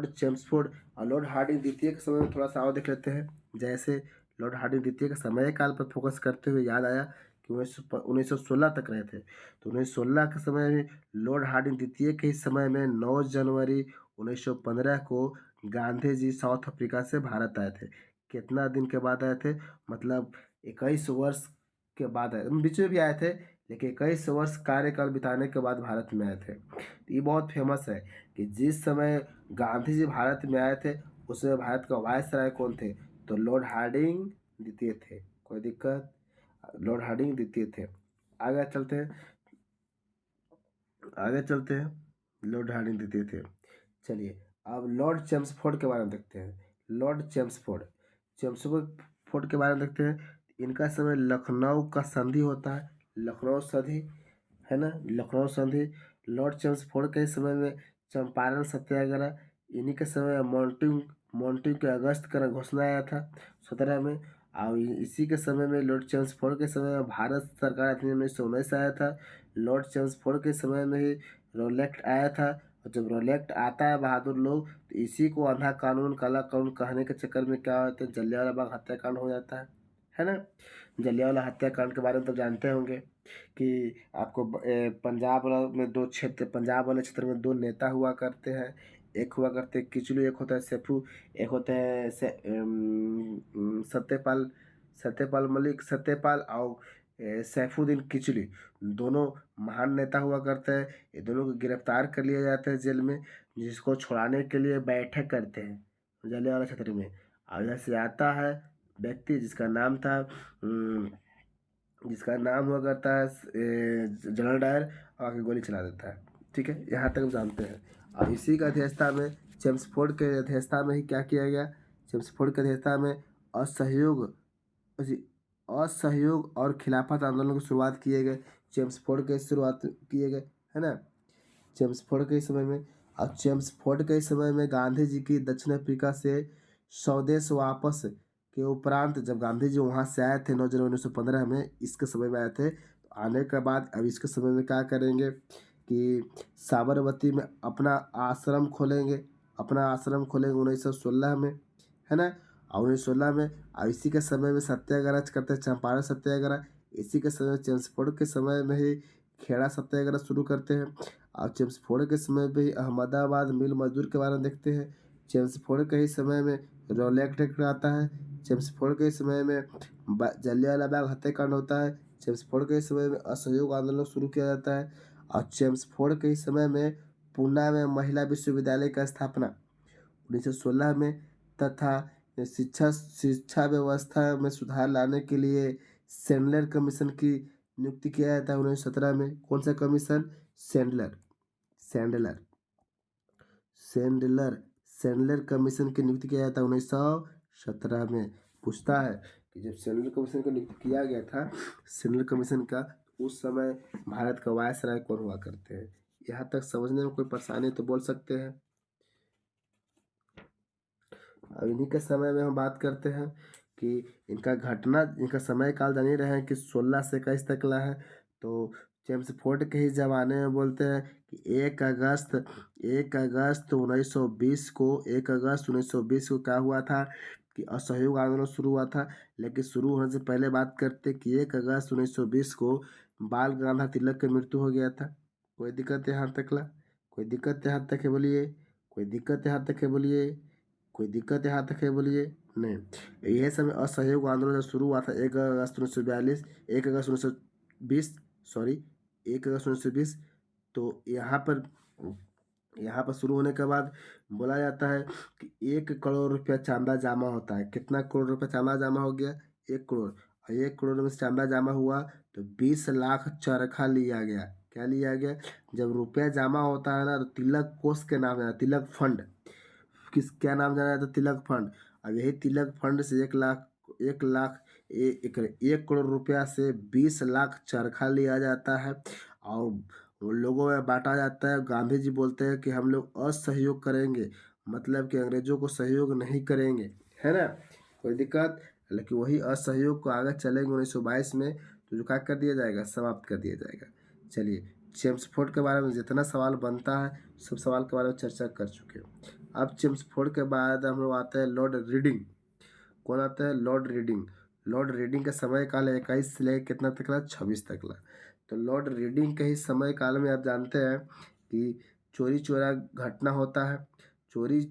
चेम्सफोर्ड और लॉर्ड हार्डिंग द्वितीय के समय में थोड़ा सा और देख लेते हैं। जैसे लॉर्ड हार्डिंग द्वितीय के समय काल पर फोकस करते हुए याद आया कि 1916 तक रहे थे। तो 1916 के समय में लॉर्ड हार्डिंग द्वितीय के इस समय में 9 जनवरी 1915 को गांधी जी साउथ अफ्रीका से भारत आए थे। कितना दिन के बाद आए थे, मतलब 21 वर्ष के बाद आए, बीच में भी आए थे, लेकिन 21 वर्ष कार्यकाल बिताने के बाद भारत में आए थे। तो ये बहुत फेमस है कि जिस समय गांधी जी भारत में आए थे उस समय भारत का वायसराय कौन थे, तो लॉर्ड हार्डिंग द्वितीय थे। कोई दिक्कत? लॉर्ड हार्डिंग द्वितीय थे। आगे चलते हैं, लॉर्ड हार्डिंग द्वितीय थे। चलिए अब लॉर्ड चेम्सफोर्ड के बारे में देखते हैं। लॉर्ड चेम्सफोर्ड के बारे में देखते हैं। इनका समय लखनऊ का संधि होता है, लखनऊ संधि, है ना, लखनऊ संधि। लॉर्ड चेम्सफोर्ड के समय में चंपारण सत्याग्रह, इन्हीं के समय मॉन्टिंग के अगस्त का घोषणा आया था 17 में। और इसी के समय में लॉर्ड चेम्सफोर्ड के समय में भारत सरकार अधिनियम 1919 आया था। लॉर्ड चेम्सफोर्ड के समय में ही रोलेक्ट आया था। और जब रोलेक्ट आता है बहादुर लोग, तो इसी को आंधा कानून, काला कानून कहने के चक्कर में क्या होता है, जलियांवाला बाग हत्याकांड हो जाता है ना। जलियांवाला हत्याकांड के बारे में तो जानते होंगे कि आपको पंजाब वाले क्षेत्र में दो नेता हुआ करते हैं। एक हुआ करते हैं किचलू, एक होता है सैफू, एक होता है सत्यपाल मलिक, और सैफुद्दीन किचलू, दोनों महान नेता हुआ करते हैं। ये दोनों को गिरफ्तार कर लिया जाता है जेल में, जिसको छुड़ाने के लिए बैठक करते हैं जलियांवाला क्षेत्र में। और यहाँ से आता है व्यक्ति जिसका नाम हुआ करता है जनरल डायर, और आके गोली चला देता है। ठीक है, यहाँ तक हम जानते हैं। और इसी का अध्यक्षता में, चेम्सफोर्ड के अध्यक्षता में ही क्या किया गया, चेम्सफोर्ड के अध्यक्षता में असहयोग और खिलाफत आंदोलन की शुरुआत किए गए। चेम्सफोर्ड के शुरुआत किए गए, है ना, चेम्सफोर्ड के समय में। और चेम्सफोर्ड के समय में गांधी जी की दक्षिण अफ्रीका से स्वदेश वापस के उपरांत जब गांधी जी वहाँ से आए थे 9 जनवरी 1915 में, इसके समय में आए थे, तो आने के बाद अब इसके समय में क्या करेंगे कि साबरमती में अपना आश्रम खोलेंगे, 1916 में, है ना। और 1916 में, और इसी के समय में सत्याग्रह करते हैं, चंपारण सत्याग्रह। इसी के समय चेम्सफोर्ड के समय में ही खेड़ा सत्याग्रह शुरू करते हैं। और चेम्सफोर्ड के समय में ही अहमदाबाद मिल मजदूर के बारे में देखते हैं। चेम्सफोर्ड के ही समय में रॉलेट एक्ट आता है। चेम्सफोर्ड के समय में जलियांवाला बाग हत्याकांड होता है। चेम्सफोर्ड के समय में असहयोग आंदोलन शुरू किया जाता है। और चेम्सफोर्ड के समय में पूना में महिला विश्वविद्यालय का स्थापना 1916 में, तथा शिक्षा व्यवस्था में सुधार लाने के लिए सैंडलर कमीशन की नियुक्ति किया जाता है 1917 में। कौन सा commission? Sandler Sandler Sandler Sandler commission की नियुक्ति किया जाता है 1917 में। पूछता है कि जब सैंडलर कमीशन का नियुक्ति किया गया था, सैंडलर कमीशन का, उस समय भारत का वायसराय कौन हुआ करते हैं? यहाँ तक समझने में कोई परेशानी तो बोल सकते हैं। अब इन्हीं के समय में हम बात करते हैं कि इनका समय काल जान ही रहे हैं कि 16 से 21 तक ला है। तो चेम्सफोर्ड के ही ज़माने में बोलते हैं कि 1 अगस्त 1920 को क्या हुआ था कि असहयोग आंदोलन शुरू हुआ था। लेकिन शुरू होने से पहले बात करते कि 1 अगस्त 1920 को बाल गंगाधर तिलक की मृत्यु हो गया था। कोई दिक्कत यहाँ तक ला? कोई दिक्कत यहाँ तक है बोलिए? कोई दिक्कत यहाँ तक है बोलिए? कोई दिक्कत यहाँ तक है बोलिए? नहीं। यह समय असहयोग आंदोलन जब शुरू हुआ था 1 अगस्त 1942, 1 अगस्त 1920, सॉरी 1 अगस्त 1920। तो यहाँ पर शुरू होने के बाद बोला जाता है कि 1 करोड़ रुपया चांदा जमा होता है। कितना करोड़ रुपया चांदा जमा हो गया? 1 करोड़। और 1 करोड़ में से चांदा जमा हुआ तो 20 लाख चरखा लिया गया। क्या लिया गया? जब रुपया जमा होता है ना, तो तिलक कोष के नाम है, तिलक फंड। क्या नाम जाना जाता है? तिलक फंड। अब यही तिलक फंड से 1 करोड़ रुपया से 20 लाख चरखा लिया जाता है और उन लोगों में बांटा जाता है। गांधी जी बोलते हैं कि हम लोग असहयोग करेंगे, मतलब कि अंग्रेजों को सहयोग नहीं करेंगे, है ना। कोई दिक्कत? लेकिन वही असहयोग को आगे चलेंगे 1922 में, तो जो क्या कर दिया जाएगा? समाप्त कर दिया जाएगा। चलिए, चेम्सफोर्ड के बारे में जितना सवाल बनता है, सब सवाल के बारे में चर्चा कर चुके हैं। अब चेम्सफोर्ड के बाद हम लोग आते हैं लॉर्ड रीडिंग। कौन आता है? Lord reading. लॉर्ड रीडिंग का समय काल 21 से लेकर कितना तक ला? 26 तक ला। तो लॉर्ड रीडिंग के ही समय काल में आप जानते हैं कि चोरी चोरा घटना होता है। चोरी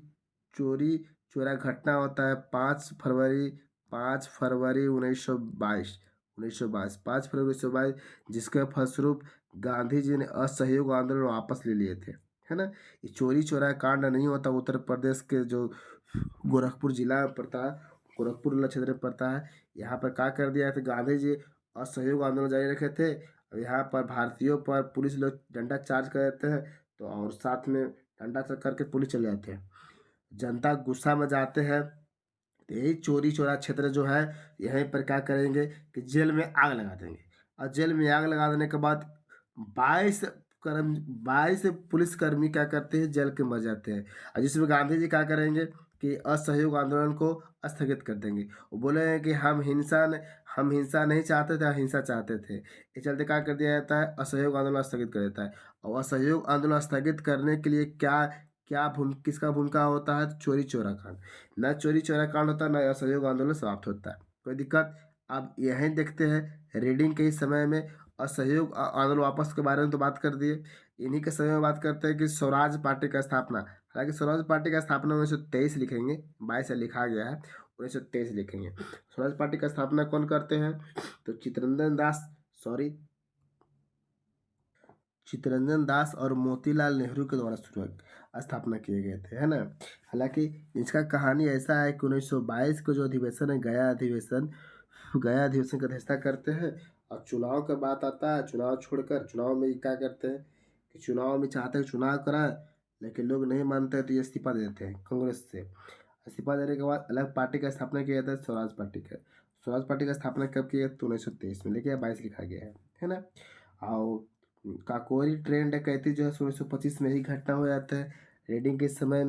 चोरी चोरा घटना होता है 5 फरवरी 1922, 5 फरवरी 1922, जिसके फलस्वरूप गांधी जी ने असहयोग आंदोलन वापस ले लिए थे, है ना। ये चोरी चोरा कांड नहीं होता उत्तर प्रदेश के जो गोरखपुर जिला में पड़ता है, गोरखपुर क्षेत्र में पड़ता है। यहाँ पर क्या कर दिया था गांधी जी? असहयोग आंदोलन जारी रखे थे। और यहाँ पर भारतीयों पर पुलिस लोग डंडा चार्ज कर देते हैं, तो और साथ में डंडा चार्ज करके पुलिस चले जाते हैं। जनता गुस्सा में जाते हैं, तो यही चोरी चोरा क्षेत्र जो है, यहीं पर क्या करेंगे कि जेल में आग लगा देंगे। और जेल में आग लगा देने के बाद 22 कर्म 22 पुलिसकर्मी क्या करते हैं? जेल के मर जाते हैं। और जिसमें गांधी जी क्या करेंगे कि असहयोग आंदोलन को स्थगित कर देंगे। वो बोले हैं कि हम हिंसा नहीं चाहते थे, अहिंसा चाहते थे। इस चलते क्या कर दिया जाता है? असहयोग आंदोलन स्थगित कर देता है। और असहयोग आंदोलन स्थगित करने के लिए किसका भूमिका होता है? चोरी चोरा कांड। न चोरी चोरा कांड होता है, न असहयोग आंदोलन समाप्त होता है। कोई दिक्कत? अब यहीं देखते हैं रीडिंग के ही समय में असहयोग आंदोलन वापस के बारे में तो बात कर दिए। इन्हीं के समय में बात करते हैं कि स्वराज पार्टी का स्थापना। हालांकि स्वराज पार्टी का स्थापना 1923 लिखेंगे, 22 से लिखा गया है, 1923 लिखेंगे। स्वराज पार्टी का स्थापना कौन करते हैं? तो चित्तरंजन दास और मोतीलाल नेहरू के द्वारा स्थापना किए गए थे, है ना। हालांकि इसका कहानी ऐसा है कि 1922 का जो अधिवेशन है, गया अधिवेशन की अध्यक्षता करते हैं। और चुनाव का बात आता है, चुनाव छोड़कर चुनाव में क्या करते हैं कि चुनाव में चाहते हैं चुनाव कराएं, लेकिन लोग नहीं मानते तो ये इस्तीफा दे देते हैं कांग्रेस से। इस्तीफा देने के बाद अलग पार्टी का स्थापना किया जाता है, स्वराज पार्टी का। स्वराज पार्टी का स्थापना कब किया? तो 1923 में, लेकिन 22 लिखा गया है ना। और काकोरी ट्रेन डकैती जो है 1925 में ही घटना हो जाता है। रीडिंग के समय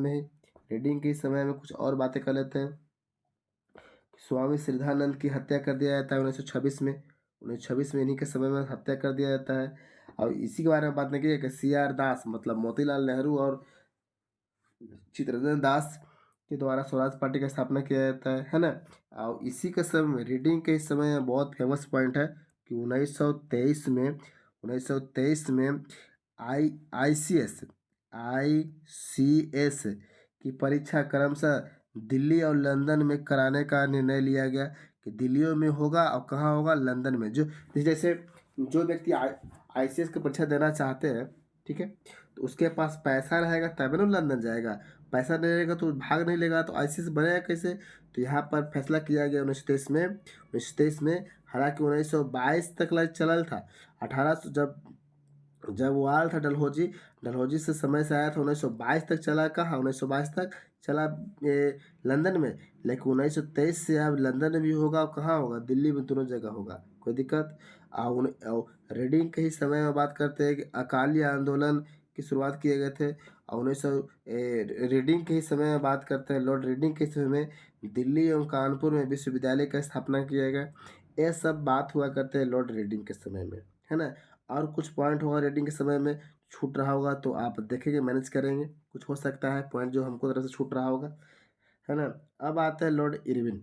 में कुछ और बातें कर लेते हैं। स्वामी श्रद्धानंद की हत्या कर दिया जाता है 1926 में। 1926 में इन्हीं के समय में हत्या कर दिया जाता है। और इसी के बारे में बात नहीं की है कि CR दास मतलब मोतीलाल नेहरू और चित्तरंजन दास के द्वारा स्वराज पार्टी का स्थापना किया जाता है ना। और इसी के समय में रीडिंग के इस समय में बहुत फेमस पॉइंट है कि 1923 में ICS की परीक्षा क्रमशः दिल्ली और लंदन में कराने का निर्णय लिया गया कि दिल्ली में होगा और कहाँ होगा, लंदन में। जैसे जो व्यक्ति ICS की परीक्षा देना चाहते हैं, ठीक है, तो उसके पास पैसा रहेगा तब ना लंदन जाएगा। पैसा नहीं रहेगा तो भाग नहीं लेगा, तो ICS बनेगा कैसे। तो यहाँ पर फैसला किया गया 1923 में। हालांकि 1922 तक लाइक चलल था। 1800 जब वो आया था डलहौजी से समय से आया था 1922 तक चला। कहाँ 1922 तक चला लंदन में। लेकिन 1923 से अब लंदन में भी होगा और कहाँ होगा, दिल्ली में, दोनों जगह होगा, कोई दिक्कत। और रीडिंग के ही समय में बात करते हैं कि अकाली आंदोलन की शुरुआत किए गए थे। और रीडिंग के ही समय में बात करते हैं, लॉर्ड रीडिंग के समय में दिल्ली एवं कानपुर में विश्वविद्यालय का स्थापना किया गया। ये सब बात हुआ करते हैं लॉर्ड रीडिंग के समय में, है ना। और कुछ पॉइंट होगा रीडिंग के समय में छूट रहा होगा तो आप देखेंगे, मैनेज करेंगे। कुछ हो सकता है पॉइंट जो हमको तरफ से छूट रहा होगा, है ना। अब आता है लॉर्ड इरविन।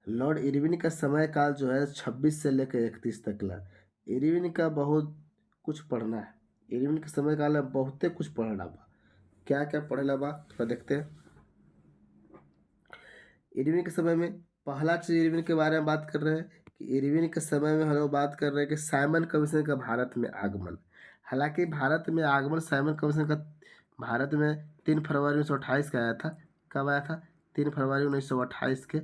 लॉर्ड इरविन का समय काल जो है 26 से लेकर 31 तक ला। इरविन का बहुत कुछ पढ़ना है। इरविन के समय काल में बहुते कुछ पढ़ना बा। क्या क्या पढ़ेला बा थोड़ा देखते हैं। इरविन के समय में पहला चीज इरविन के बारे में बात कर रहे हैं कि इरविन के समय में हम लोग बात कर रहे हैं कि साइमन कमीशन का भारत में आगमन। हालांकि भारत में आगमन साइमन कमीशन का भारत में 3 फरवरी 1928 का आया था। कब आया था, 3 फरवरी 1928 के।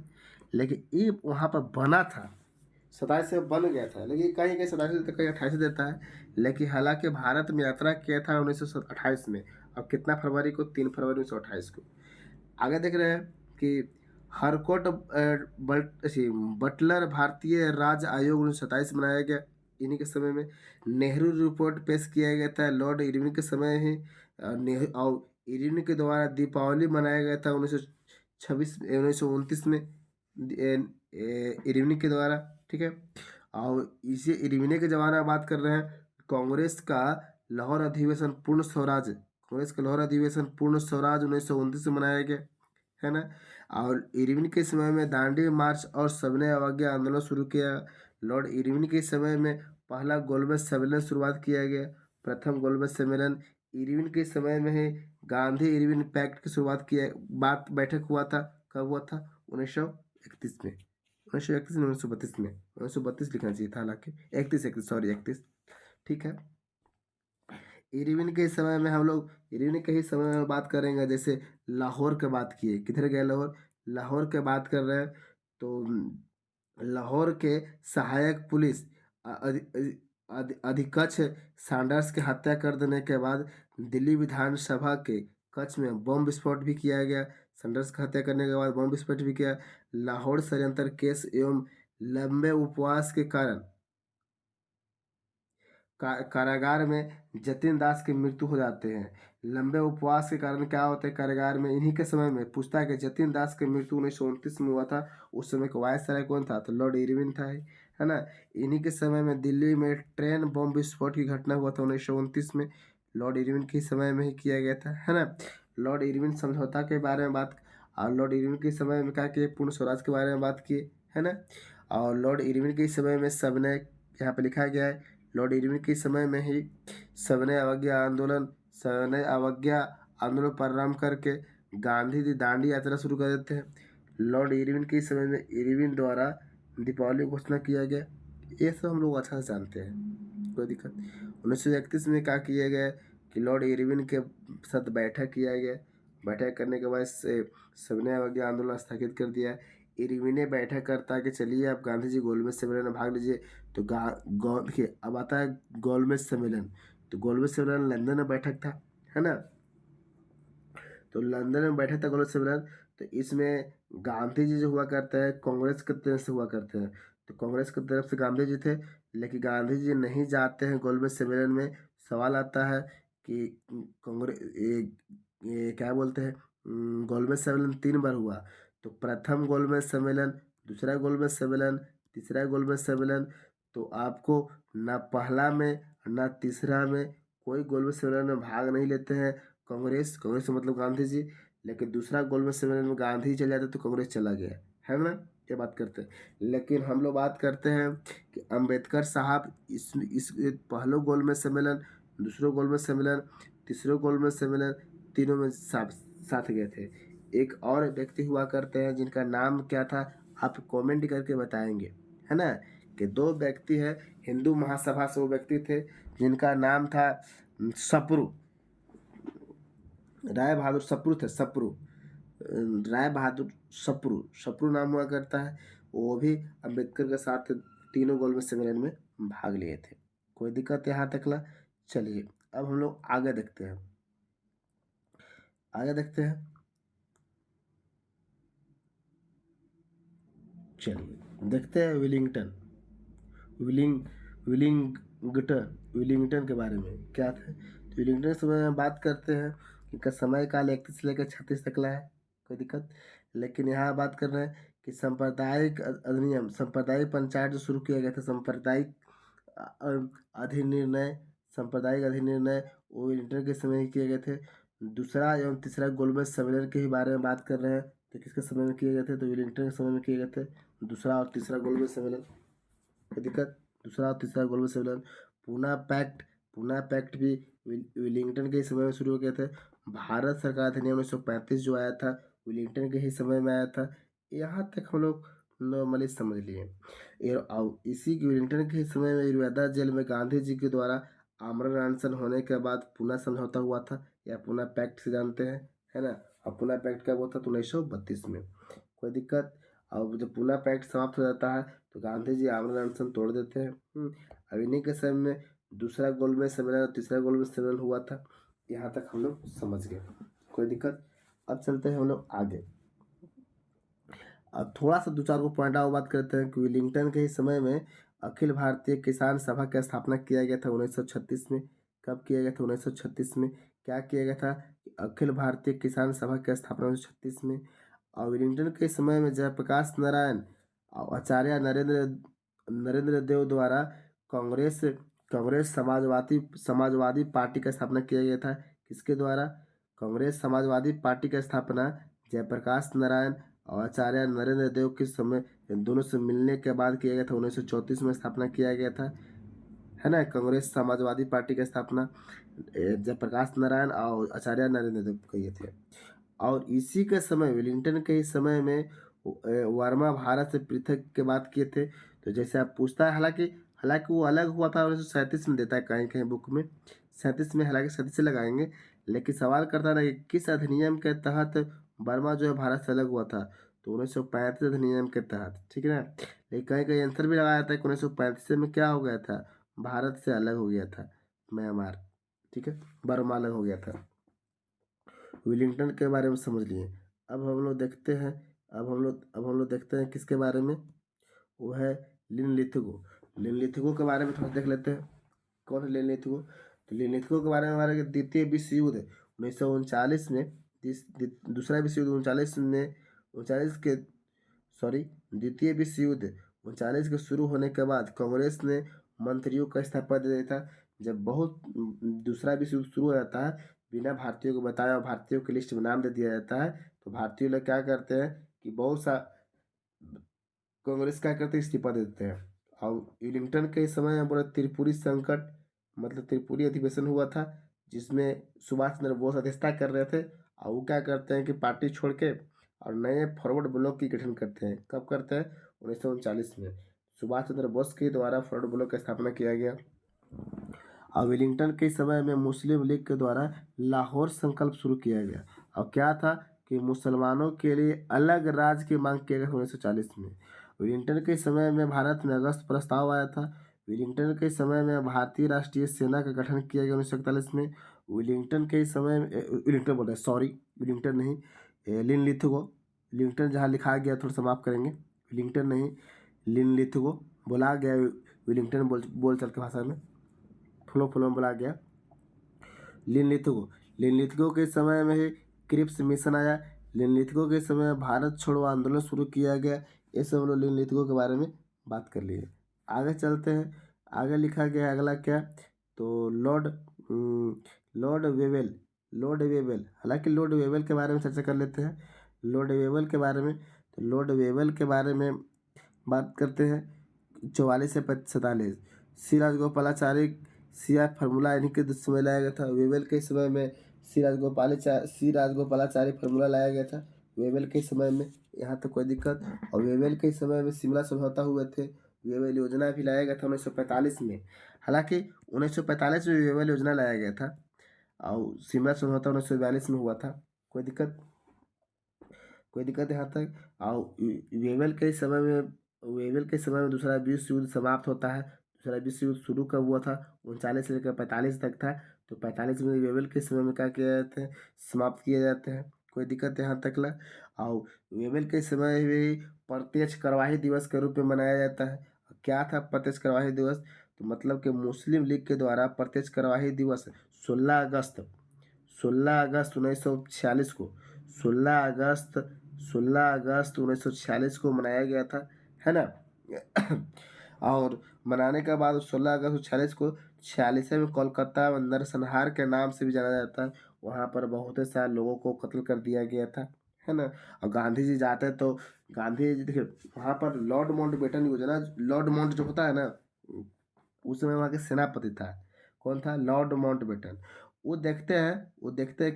लेकिन ये वहाँ पर बना था 27 से बन गया था, लेकिन कहीं कहीं 27 देता है, कहीं 28 देता है। लेकिन हालांकि भारत में यात्रा किया था 1928 में। और कितना फरवरी को, 3 फरवरी 1928 को। आगे देख रहे हैं कि हरकोट बटलर भारतीय राज्य आयोग 1927 बनाया गया इन्हीं के समय में। नेहरू रिपोर्ट पेश किया गया था लॉर्ड इरविन के समय ही। और इरविन के द्वारा दीपावली मनाया गया था 1929 में इरविन के द्वारा, ठीक है। और इसे इरविन के जमाना में बात कर रहे हैं। कांग्रेस का लाहौर अधिवेशन पूर्ण स्वराज कांग्रेस का लाहौर अधिवेशन पूर्ण स्वराज 1929 में मनाया गया, है ना। और इरविन के समय में दांडी मार्च और सविनय अवज्ञा आंदोलन शुरू किया। लॉर्ड इरविन के समय में पहला गोलमेज सम्मेलन शुरुआत किया गया। प्रथम गोलमेज सम्मेलन इरविन के समय में ही गांधी इरविन पैक्ट की शुरुआत किया बात बैठक हुआ था। कब हुआ था, 1931 में। 1931 में 1932 में 1932 लिखना चाहिए था, हालांकि 31, ठीक है। इरविन के समय में हम लोग इरविन के ही समय में बात करेंगे। जैसे लाहौर की बात किए, किधर गए लाहौर, लाहौर के बात कर रहे हैं तो लाहौर के सहायक पुलिस अधीक्षक सैंडर्स की हत्या कर देने के बाद दिल्ली विधानसभा के कक्ष में बम विस्फोट भी किया गया। सैंडर्स की हत्या करने के बाद बम विस्फोट भी किया। लाहौर षड्यंत्र केस एवं लंबे उपवास के कारण कारागार में जतिन दास की मृत्यु हो जाते हैं। लंबे उपवास के कारण क्या होता है कारागार में, इन्हीं के समय में पूछता है कि जतिन दास की मृत्यु 1929 में हुआ था। उस समय का वायसराय कौन था, तो लॉर्ड इरविन था, है ना। इन्हीं के समय में दिल्ली में ट्रेन बम विस्फोट की घटना हुआ था 1929 में। लॉर्ड इरविन के समय में ही किया गया था, है ना। लॉर्ड इरविन समझौता के बारे में बात, और लॉर्ड इरविन के समय में क्या किए, पूर्ण स्वराज के बारे में बात किए, है ना। और लॉर्ड इरविन के समय में सबने, यहाँ पे लिखा गया है, लॉर्ड इरविन के समय में ही सविनय अवज्ञा आंदोलन प्रारंभ करके गांधी जी दांडी यात्रा शुरू कर देते हैं। लॉर्ड इरविन के समय में इरविन द्वारा दीपावली घोषणा किया गया। ये सब हम लोग अच्छा से जानते हैं, कोई दिक्कत। 1931 में क्या किया गया कि लॉर्ड इरविन के साथ बैठक किया गया। बैठक करने के बाद से सविनय अवज्ञा आंदोलन स्थगित कर दिया। इरविन ने बैठक करता कि चलिए आप गांधी जी गोलमेज सम्मेलन में भाग लीजिए। तो देखिए अब आता है गोलमेज सम्मेलन। तो गोलमेज सम्मेलन लंदन में बैठक था, है ना। तो लंदन में बैठक था गोलमेज सम्मेलन। तो इसमें गांधी जी जो हुआ करते हैं कांग्रेस की तरफ से हुआ करते हैं। तो कांग्रेस की तरफ से गांधी जी थे, लेकिन गांधी जी नहीं जाते हैं गोलमेज सम्मेलन में। सवाल आता है कि कांग्रेस ये क्या बोलते हैं, गोलमेज सम्मेलन 3 बार हुआ। तो प्रथम गोलमेज सम्मेलन, दूसरा गोलमेज सम्मेलन, तीसरा गोलमेज सम्मेलन, तो आपको ना पहला में ना तीसरा में कोई गोलमेज सम्मेलन में भाग नहीं लेते हैं कांग्रेस मतलब गांधी जी। लेकिन दूसरा गोलमेज सम्मेलन में गांधी चले जाते तो कांग्रेस चला गया, है ना? ये बात करते हैं। लेकिन हम लोग बात करते हैं कि अम्बेडकर साहब इस पहलो गोलमेज सम्मेलन, दूसरो गोलमेज सम्मेलन, तीसरो गोलमेज सम्मेलन, तीनों में साथ गए थे। एक और व्यक्ति हुआ करते हैं जिनका नाम क्या था, आप कमेंट करके बताएंगे, है ना? कि दो व्यक्ति है, हिंदू महासभा से वो व्यक्ति थे जिनका नाम था सप्रू, राय बहादुर सप्रू थे, राय बहादुर सप्रू नाम हुआ करता है। वो भी अम्बेडकर के साथ तीनों गोलमेज सम्मेलन में भाग लिए थे। कोई दिक्कत यहाँ तक ना? चलिए अब हम लोग आगे देखते हैं, चलिए देखते हैं विलिंगटन के बारे में क्या था। तो विलिंगटन के समय में बात करते हैं कि इनका समय काल 31 से लेकर 36 तक है, कोई दिक्कत। लेकिन यहाँ बात कर रहे हैं कि सांप्रदायिक अधिनियम, सांप्रदायिक पंचायत जो शुरू किया गया था, सांप्रदायिक अधिनिर्णय वो विलिंगटन के समय ही किए गए थे। दूसरा एवं तीसरा गोलमेज सम्मेलन के ही बारे में बात कर रहे हैं कि किसके समय में किए गए थे, तो विलिंगटन के समय में किए गए थे दूसरा और तीसरा गोलमेज सम्मेलन, कोई दिक्कत। दूसरा और तीसरा गोलमेज सम्मेलन। पूना पैक्ट भी विलिंगटन के ही समय में शुरू हो गए थे। भारत सरकार अधिनियम 1935 जो आया था विलिंगटन के ही समय में आया था। यहाँ तक हम लोग नॉर्मली समझ लिए। इसी विलिंगटन के ही समय में इरविदा जेल में गांधी जी के द्वारा आमरण अनशन होने के बाद पूना समझौता हुआ था, या पूना पैक्ट से जानते हैं, है ना? और पूना पैक्ट कब हुआ था? तो 1932 में, कोई दिक्कत। और जब पूना पैक्ट समाप्त हो जाता है तो गांधी जी आमरण अनशन तोड़ देते हैं। अब इन्हीं के समय में दूसरा गोलमेज सम्मेलन और तीसरा गोलमेज सम्मेलन हुआ था। यहाँ तक हम लोग समझ गए, कोई दिक्कत। अब चलते हैं हम लोग आगे। अब थोड़ा सा दो चार को पॉइंट आउट बात करते हैं कि विलिंगटन के ही समय में अखिल भारतीय किसान सभा का स्थापना किया गया था 1936 में। कब किया गया था? 1936 में। क्या किया गया था? अखिल भारतीय किसान सभा की स्थापना 1936 में। और विलिंगटन के समय में जयप्रकाश नारायण और आचार्य नरेंद्र देव द्वारा कांग्रेस समाजवादी पार्टी का स्थापना किया गया था। किसके द्वारा? कांग्रेस समाजवादी पार्टी का स्थापना जयप्रकाश नारायण और आचार्य नरेंद्र देव के समय इन दोनों से मिलने के बाद किया गया था। 1934 में स्थापना किया गया था, है ना? कांग्रेस समाजवादी पार्टी की स्थापना जयप्रकाश नारायण और आचार्य नरेंद्र देव किए थे। और इसी के समय विलिंगटन के ही समय में वर्मा भारत से पृथक के बात किए थे। तो जैसे आप पूछता है, हालांकि वो अलग हुआ था 1937 में, देता है कहीं कहीं बुक में 37 में, हालांकि 37 से लगाएंगे। लेकिन सवाल करता ना कि किस अधिनियम के तहत वर्मा जो है भारत से अलग हुआ था, तो 1935 अधिनियम के तहत, ठीक है ना? लेकिन कहीं कहीं आंसर भी लगाया था कि 1935 में क्या हो गया था, भारत से अलग हो गया था म्यांमार, ठीक है, बर्मा अलग हो गया था। विलिंगटन के बारे में समझ लिए। अब हम लोग देखते हैं किसके बारे में, वो है लिनलिथगो के बारे में थोड़ा देख लेते हैं। कौन है लिनलिथगो? तो लिनलिथगो के बारे में हमारे द्वितीय विश्व युद्ध 1939 में, दूसरा विश्व युद्ध 39 द्वितीय विश्व युद्ध 39 के शुरू होने के बाद कांग्रेस ने मंत्रियों का इस्तीफा दे दिया था। जब दूसरा विश्व युद्ध शुरू हो जाता है, बिना भारतीयों को बताए और भारतीयों की लिस्ट में नाम दे दिया जाता है, तो भारतीय लोग क्या करते हैं कि बहुत सा कांग्रेस क्या करते हैं, इस्तीफा दे देते हैं। और विलिंगटन के समय में पूरा त्रिपुरी संकट मतलब त्रिपुरी अधिवेशन हुआ था, जिसमें सुभाष चंद्र बोस अध्यक्षता कर रहे थे। और वो क्या करते हैं कि पार्टी छोड़ के और नए फॉरवर्ड ब्लॉक की गठन करते हैं। कब करते हैं? 1939 में सुभाष चंद्र बोस के द्वारा फॉरवर्ड ब्लॉक की स्थापना किया गया। और विलिंगटन के समय में मुस्लिम लीग के द्वारा लाहौर संकल्प शुरू किया गया। और क्या था कि मुसलमानों के लिए अलग राज्य की मांग किया गया 1940 में। विलिंगटन के समय में भारत में अगस्त प्रस्ताव आया था। विलिंगटन के समय में भारतीय राष्ट्रीय सेना का गठन किया गया 1941 में। विलिंगटन के समय में विलिंगटन नहीं, लिनलिथगो जहाँ लिखा गया थोड़ा सा माफ करेंगे, विलिंगटन नहीं लिनलिथगो बोला गया, विलिंगटन बोल चल के भाषा में फ्लो में बोला गया। लिनलिथगो के समय में ही क्रिप्स मिशन आया। निम्नलिखितों के समय भारत छोड़ो आंदोलन शुरू किया गया। ये सब हम लोग निम्नलिखितों के बारे में बात कर लिए। आगे चलते हैं। आगे लिखा गया अगला क्या, तो लॉर्ड वेवेल। लॉर्ड वेवेल, हालांकि लॉर्ड वेवेल के बारे में चर्चा कर लेते हैं। लॉर्ड वेवेल के बारे में, तो लॉर्ड वेवेल के बारे में बात करते हैं। 44 से 47 सी राजगोपालाचारी सिया फार्मूला इन्हीं के समय लाया गया था। वेवेल के समय में सी राजगोपालाचारी फार्मूला लाया गया था वेवेल के समय में। यहाँ तक कोई दिक्कत। और वेवेल के समय में शिमला समझौता हुए थे। वेवेल योजना भी लाया गया था 1945 में। हालांकि 1945 में वेवेल योजना लाया गया था और शिमला समझौता 1942 में हुआ था। कोई दिक्कत, कोई दिक्कत यहाँ तक। और वेवेल के समय में दूसरा विश्व युद्ध समाप्त होता है। दूसरा विश्व युद्ध शुरू कब हुआ था, 39 से लेकर 45 तक था। तो 45 में वेवेल के समय में क्या किया जाते हैं, समाप्त किए जाते हैं। कोई दिक्कत यहाँ तक ला। और वेवेल के समय में प्रत्यक्ष कार्यवाही दिवस के रूप में मनाया जाता है। क्या था प्रत्यक्ष कार्यवाही दिवस, तो मतलब कि मुस्लिम लीग के द्वारा प्रत्यक्ष कार्यवाही दिवस 16 अगस्त 1946 को 16 अगस्त 1946 को मनाया गया था, है ना। और मनाने के बाद 16 अगस्त 1946 को 46 में कोलकाता नरसंहार के नाम से भी जाना जाता है। वहाँ पर बहुत सारे लोगों को कत्ल कर दिया गया था, है ना। और गांधी जी जाते तो गांधी जी देखिए वहाँ पर लॉर्ड माउंटबेटन योजना, लॉर्ड माउंट जो होता है ना, उस समय वहाँ के सेनापति था। कौन था, लॉर्ड माउंटबेटन। वो देखते हैं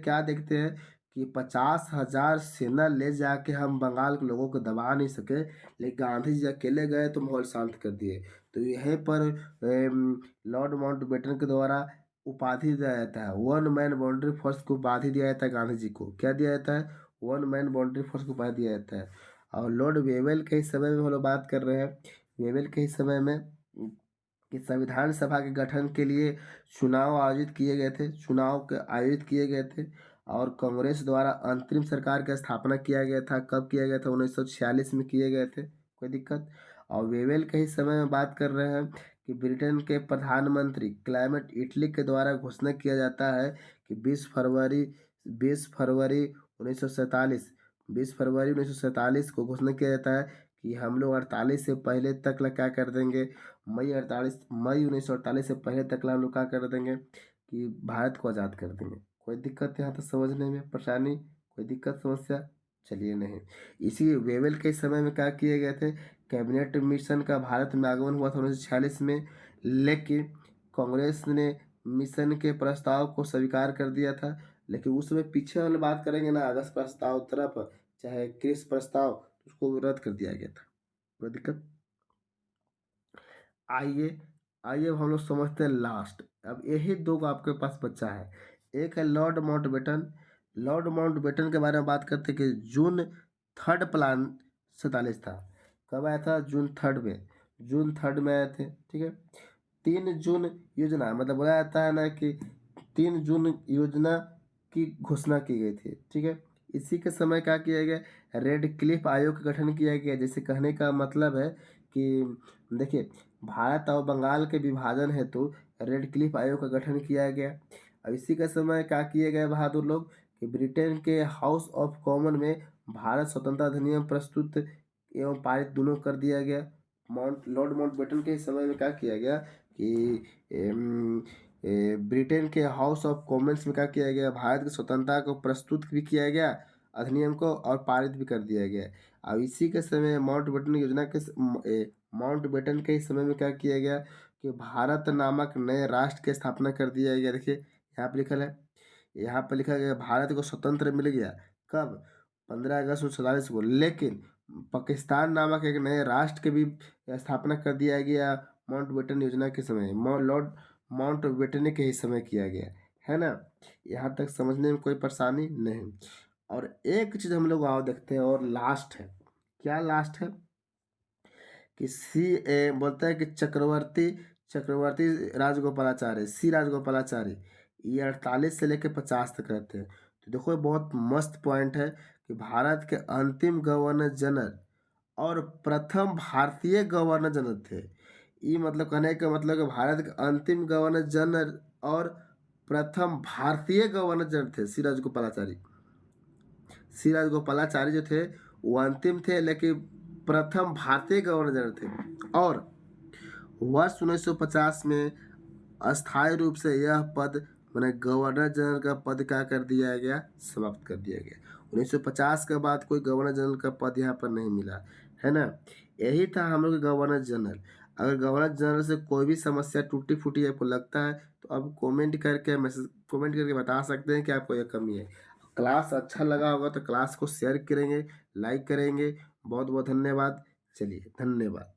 क्या देखते हैं कि 50,000 सेना ले जाके हम बंगाल के लोगों को दबा नहीं सके, लेकिन गांधी जी अकेले गए तो माहौल शांत कर दिए। तो यहीं पर लॉर्ड माउंटबेटन के द्वारा उपाधि दिया जाता है, वन मैन बाउंड्री फोर्स को उपाधि दिया जाता है। गांधी जी को क्या दिया जाता है, वन मैन बाउंड्री फोर्स को उपाधि दिया जाता है। और लॉर्ड वेवेल के ही समय में हम लोग बात कर रहे हैं। वेवेल के ही समय में कि संविधान सभा के गठन के लिए चुनाव आयोजित किए गए थे, आयोजित किए गए थे। और कांग्रेस द्वारा अंतरिम सरकार की स्थापना किया गया था। कब किया गया था, 1946 में किए गए थे। कोई दिक्कत। और वेवेल के ही समय में बात कर रहे हैं कि ब्रिटेन के प्रधानमंत्री क्लेमेंट इटली के द्वारा घोषणा किया जाता है कि 20 फरवरी 1947 को घोषणा किया जाता है कि हम लोग 48 से पहले तक क्या कर देंगे, मई 1948 से पहले तक हम लोग क्या कर देंगे कि भारत को आज़ाद कर देंगे। कोई दिक्कत यहाँ तक समझने में परेशानी, कोई दिक्कत समस्या, चलिए नहीं। इसी वेवेल के समय में क्या किए गए थे, कैबिनेट मिशन का भारत में आगमन हुआ था 1946 में, लेकिन कांग्रेस ने मिशन के प्रस्ताव को स्वीकार कर दिया था। लेकिन उस समय पीछे वाले बात करेंगे ना, अगस्त प्रस्ताव तरफ चाहे क्रिस प्रस्ताव, उसको रद्द कर दिया गया था। कोई दिक्कत। आइए आइए अब हम लोग समझते हैं लास्ट। अब यही दो का आपके पास बच्चा है। एक है लॉर्ड माउंटबेटन। लॉर्ड माउंटबेटन के बारे में बात करते हैं कि जून 3 प्लान 47 था। कब आया था, जून 3 में आए थे, ठीक है। 3 जून योजना, मतलब बोला जाता है ना कि 3 जून योजना की घोषणा की गई थी, ठीक है। इसी के समय क्या किया गया, रेड क्लिफ आयोग का गठन किया गया। जैसे कहने का मतलब है कि देखिए भारत और बंगाल के विभाजन हेतु रेड क्लिफ आयोग का गठन किया गया। और इसी का समय क्या किए गए बहादुर लोग कि ब्रिटेन के हाउस ऑफ कॉमन में भारत स्वतंत्रता अधिनियम प्रस्तुत एवं पारित दोनों कर दिया गया। लॉर्ड माउंटबेटन के समय में क्या किया गया कि ब्रिटेन के हाउस ऑफ कॉमन्स में क्या किया गया, भारत की स्वतंत्रता को प्रस्तुत भी किया गया अधिनियम को, और पारित भी कर दिया गया। अब इसी के समय माउंटबेटन के समय में क्या किया गया कि भारत नामक नए राष्ट्र की स्थापना कर दिया गया। देखिए यहाँ पर लिखा गया भारत को स्वतंत्र मिल गया कब, 15 अगस्त 1947 को। लेकिन पाकिस्तान नामक एक नए राष्ट्र के भी स्थापना कर दिया गया माउंटबेटन योजना के समय, लॉर्ड माउंटबेटन के ही समय किया गया, है ना। यहाँ तक समझने में कोई परेशानी नहीं। और एक चीज़ हम लोग आओ देखते हैं, और लास्ट है। क्या लास्ट है कि बोलता है कि चक्रवर्ती राजगोपालाचारी, सी राजगोपालाचारी, ये 48 से लेकर 50 तक रहते हैं। तो देखो ये बहुत मस्त पॉइंट है कि भारत के अंतिम गवर्नर जनरल और प्रथम भारतीय गवर्नर जनरल थे। ये मतलब कहने का मतलब कि भारत के अंतिम गवर्नर जनरल और प्रथम भारतीय गवर्नर जनरल थे सी राजगोपालाचारी। सी राजगोपालाचारी जो थे वो अंतिम थे, लेकिन प्रथम भारतीय गवर्नर जनरल थे। और वर्ष 1950 में अस्थायी रूप से यह पद माने गवर्नर जनरल का पद क्या कर दिया गया, समाप्त कर दिया गया। 1950 के बाद कोई गवर्नर जनरल का पद यहाँ पर नहीं मिला, है ना। यही था हम लोग का गवर्नर जनरल। अगर गवर्नर जनरल से कोई भी समस्या टूटी फूटी आपको लगता है तो आप कमेंट करके बता सकते हैं कि आपको यह कमी है। क्लास अच्छा लगा होगा तो क्लास को शेयर करेंगे, लाइक करेंगे। बहुत बहुत धन्यवाद। चलिए, धन्यवाद।